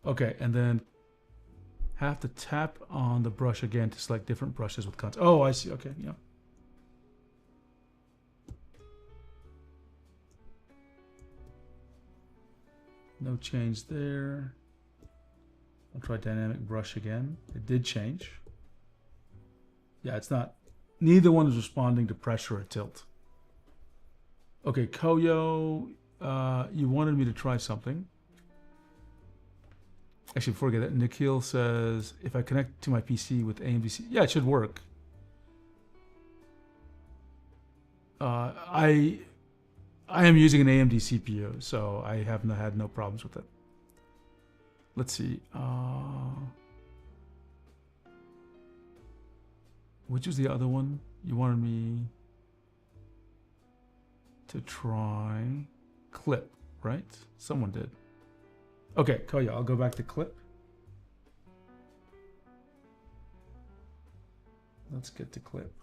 Okay, and then have to tap on the brush again to select different brushes with contours. Oh, I see. Okay, yeah. No change there. I'll try dynamic brush again. It did change. Yeah, it's not. Neither one is responding to pressure or tilt. Okay, Koyo, you wanted me to try something. Actually, before I get that, Nikhil says, if I connect to my PC with AMD, yeah, it should work. I am using an AMD CPU, so I have had no problems with it. Let's see. Which was the other one you wanted me to try? Clip, right? Someone did. Okay, Koyo, I'll go back to clip. Let's get to clip.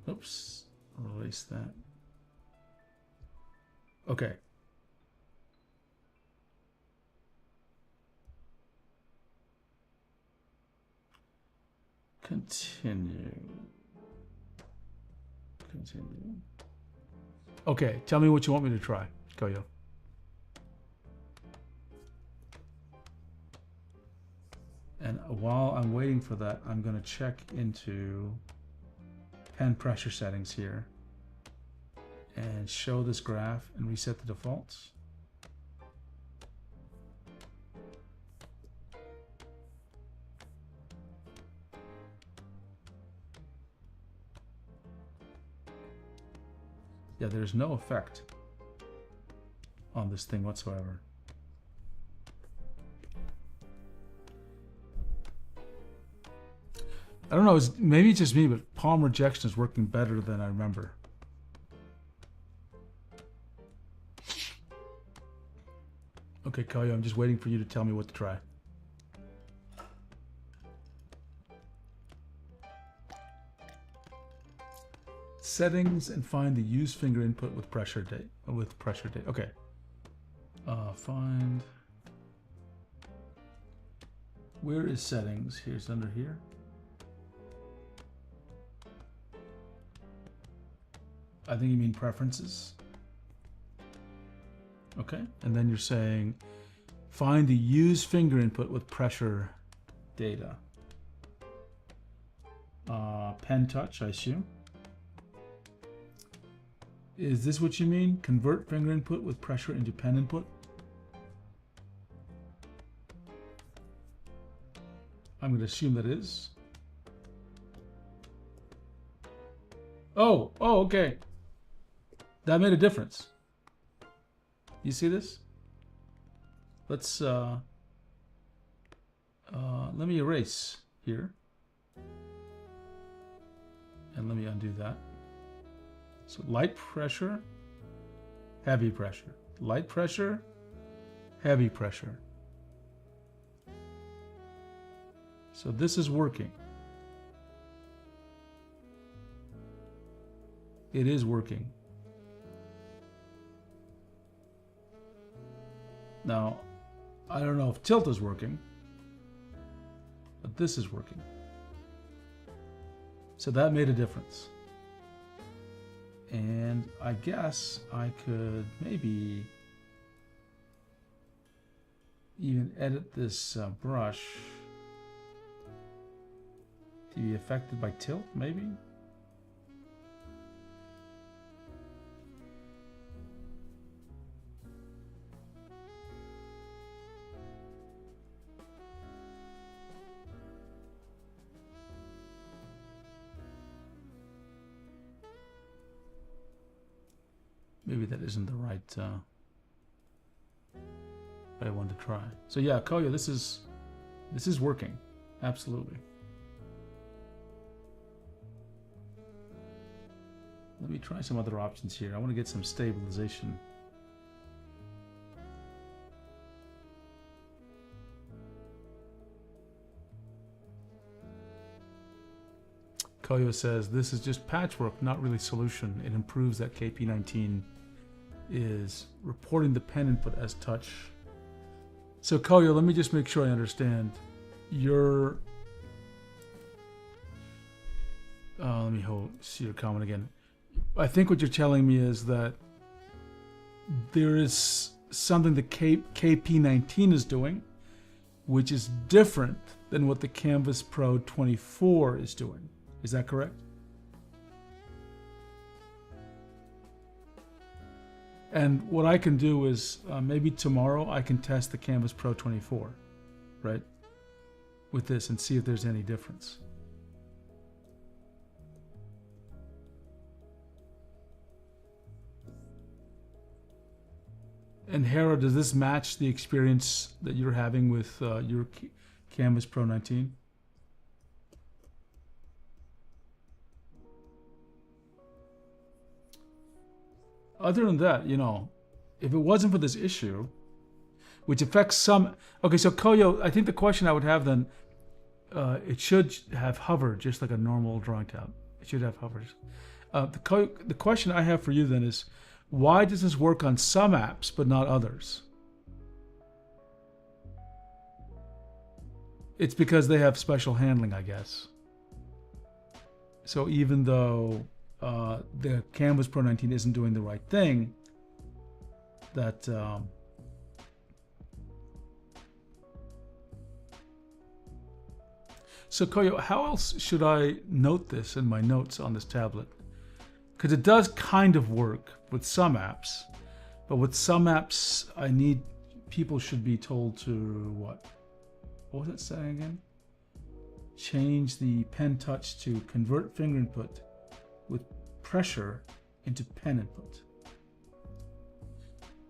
Oops, release that. Okay. Continue. Okay, tell me what you want me to try, Koyo. And while I'm waiting for that, I'm going to check into pen pressure settings here and show this graph and reset the defaults. Yeah, there's no effect on this thing whatsoever. I don't know, maybe it's just me, but palm rejection is working better than I remember. Okay, Koyo, I'm just waiting for you to tell me what to try. Settings and find the use finger input with pressure date. Okay. Find. Where is settings? Here's under here. I think you mean preferences. Okay, and then you're saying find the use finger input with pressure data. Pen touch, I assume. Is this what you mean? Convert finger input with pressure into pen input? I'm going to assume that is. Oh, okay. That made a difference. You see this? Let's let me erase here. And let me undo that. So light pressure, heavy pressure. Light pressure, heavy pressure. So this is working. It is working. Now, I don't know if tilt is working, but this is working. So that made a difference. And I guess I could maybe even edit this brush to be affected by tilt, maybe? Maybe that isn't the right what I wanted to try. So yeah, Koyo, this is working. Absolutely. Let me try some other options here. I want to get some stabilization. Koyo says, this is just patchwork, not really solution. It improves that KP19 is reporting the pen input as touch. So Koyo, let me just make sure I understand. Your let me see your comment again. I think what you're telling me is that there is something the KP19 is doing, which is different than what the Canvas Pro 24 is doing. Is that correct? And what I can do is maybe tomorrow I can test the Canvas Pro 24, right? With this and see if there's any difference. And Hera, does this match the experience that you're having with your Canvas Pro 19? Other than that, you know, if it wasn't for this issue, which affects some... Okay, so Koyo, I think the question I would have then, it should have hover just like a normal drawing tab. It should have hovers. The question I have for you then is, why does this work on some apps but not others? It's because they have special handling, I guess. So even though the Canvas Pro 19 isn't doing the right thing, that so Koyo, how else should I note this in my notes on this tablet? Because it does kind of work with some apps, but with some apps, people should be told to what? What was it saying again? Change the pen touch to convert finger input with pressure into pen input.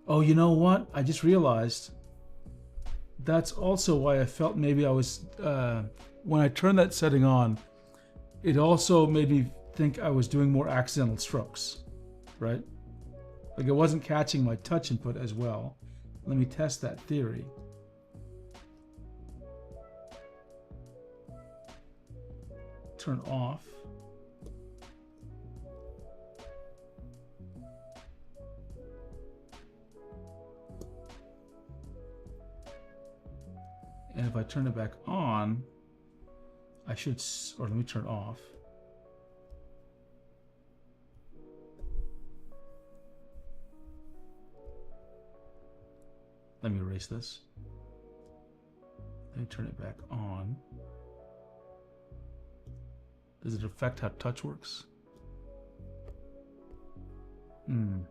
Oh, you know what? I just realized that's also why I felt maybe I was, when I turned that setting on, it also made me think I was doing more accidental strokes, right? Like it wasn't catching my touch input as well. Let me test that theory. Turn off. And if I turn it back on, I should, or let me turn off. Let me erase this. Let me turn it back on. Does it affect how touch works? Not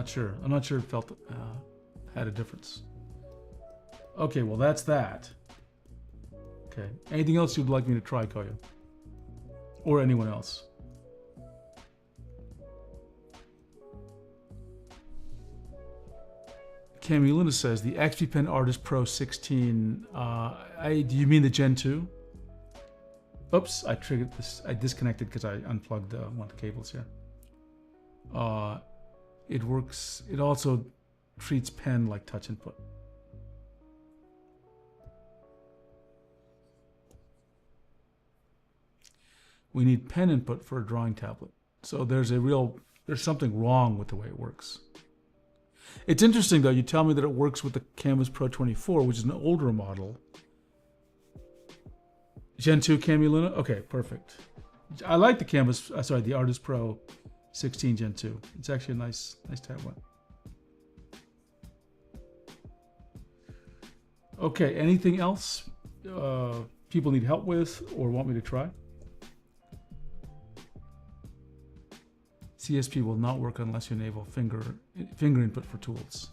sure. I'm not sure it felt had a difference. Okay, well that's that. Okay. Anything else you'd like me to try, Koyo? Or anyone else? Camulina says the XP Pen Artist Pro 16. Do you mean the Gen 2? Oops, I triggered this. I disconnected because I unplugged one of the cables here. It works. It also treats pen like touch input. We need pen input for a drawing tablet. So there's something wrong with the way it works. It's interesting though, you tell me that it works with the Canvas Pro 24, which is an older model. Gen 2 Camulina? Okay, perfect. I like the the Artist Pro 16 Gen 2. It's actually a nice tablet. Okay, anything else people need help with or want me to try? CSP will not work unless you enable finger input for tools.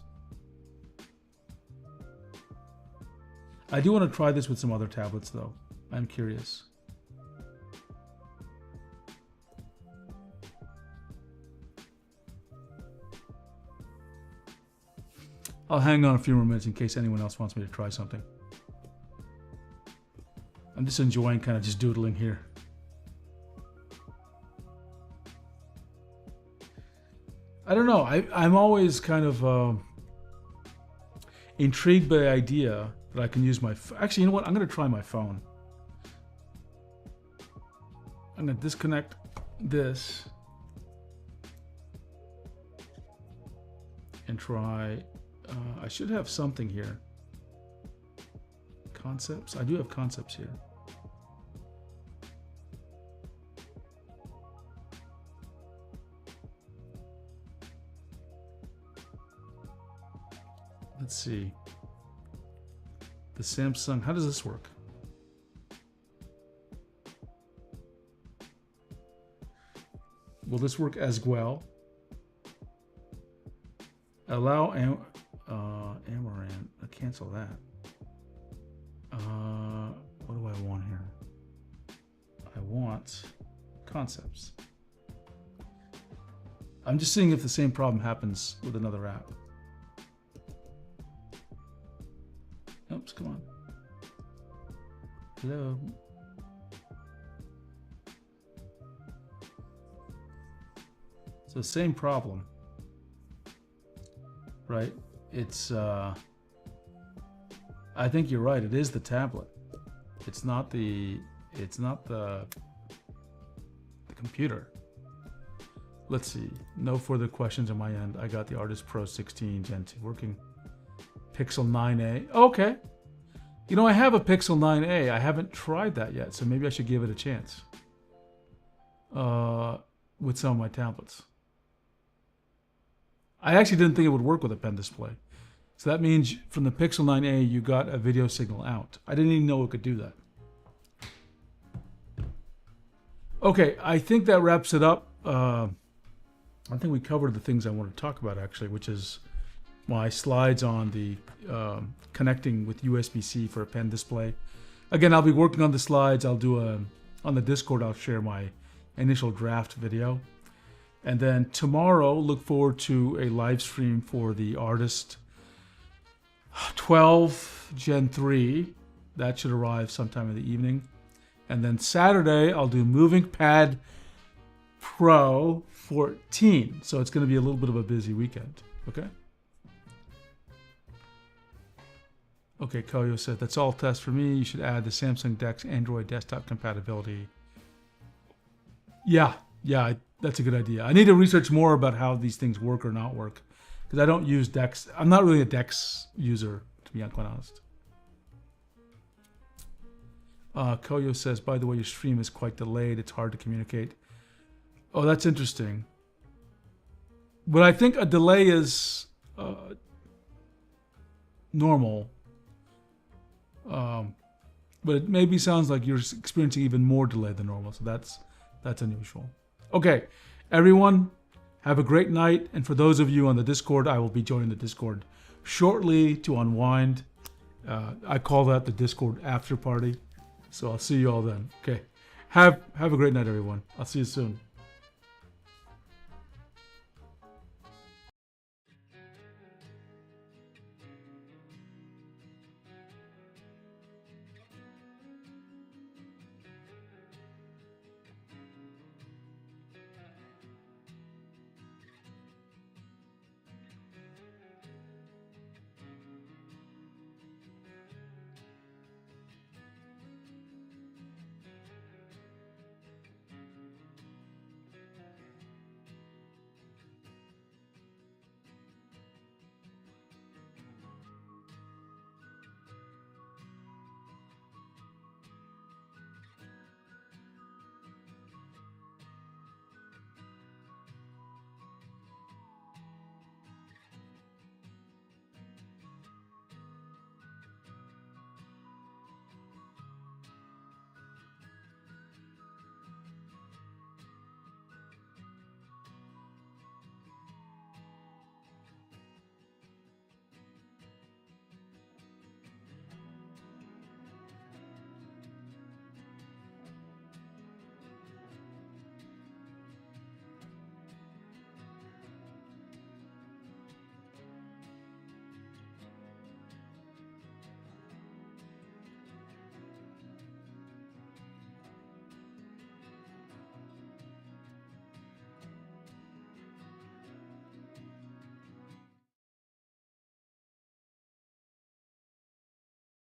I do want to try this with some other tablets though. I'm curious. I'll hang on a few more minutes in case anyone else wants me to try something. I'm just enjoying kind of just doodling here. I don't know. I'm always kind of intrigued by the idea that I can use my... Actually, you know what? I'm going to try my phone. I'm going to disconnect this and try... I should have something here. Concepts? I do have concepts here. Let's see. The Samsung, how does this work? Will this work as well? Allow Amaran, cancel that. What do I want here? I want concepts. I'm just seeing if the same problem happens with another app. Oops, come on. Hello. So same problem, right? It's, I think you're right. It is the tablet. It's not the computer. Let's see. No further questions on my end. I got the Artist Pro 16 Gen 2 working. Pixel 9a. Okay. You know, I have a Pixel 9a. I haven't tried that yet, so maybe I should give it a chance. With some of my tablets. I actually didn't think it would work with a pen display. So that means from the Pixel 9a, you got a video signal out. I didn't even know it could do that. Okay, I think that wraps it up. I think we covered the things I want to talk about, actually, which is my slides on the connecting with USB-C for a pen display. Again, I'll be working on the slides. I'll do on the Discord, I'll share my initial draft video. And then tomorrow, look forward to a live stream for the Artist 12 Gen 3. That should arrive sometime in the evening. And then Saturday, I'll do MovingPad Pro 14. So it's going to be a little bit of a busy weekend. Okay? Okay, Koyo said, that's all test for me. You should add the Samsung DeX Android desktop compatibility. Yeah, that's a good idea. I need to research more about how these things work or not work, because I don't use DeX. I'm not really a DeX user, to be quite honest. Koyo says, by the way, your stream is quite delayed. It's hard to communicate. Oh, that's interesting. But I think a delay is normal. But it maybe sounds like you're experiencing even more delay than normal. So that's unusual. Okay, everyone, have a great night. And for those of you on the Discord, I will be joining the Discord shortly to unwind. I call that the Discord after party. So I'll see you all then. Okay, have a great night, everyone. I'll see you soon.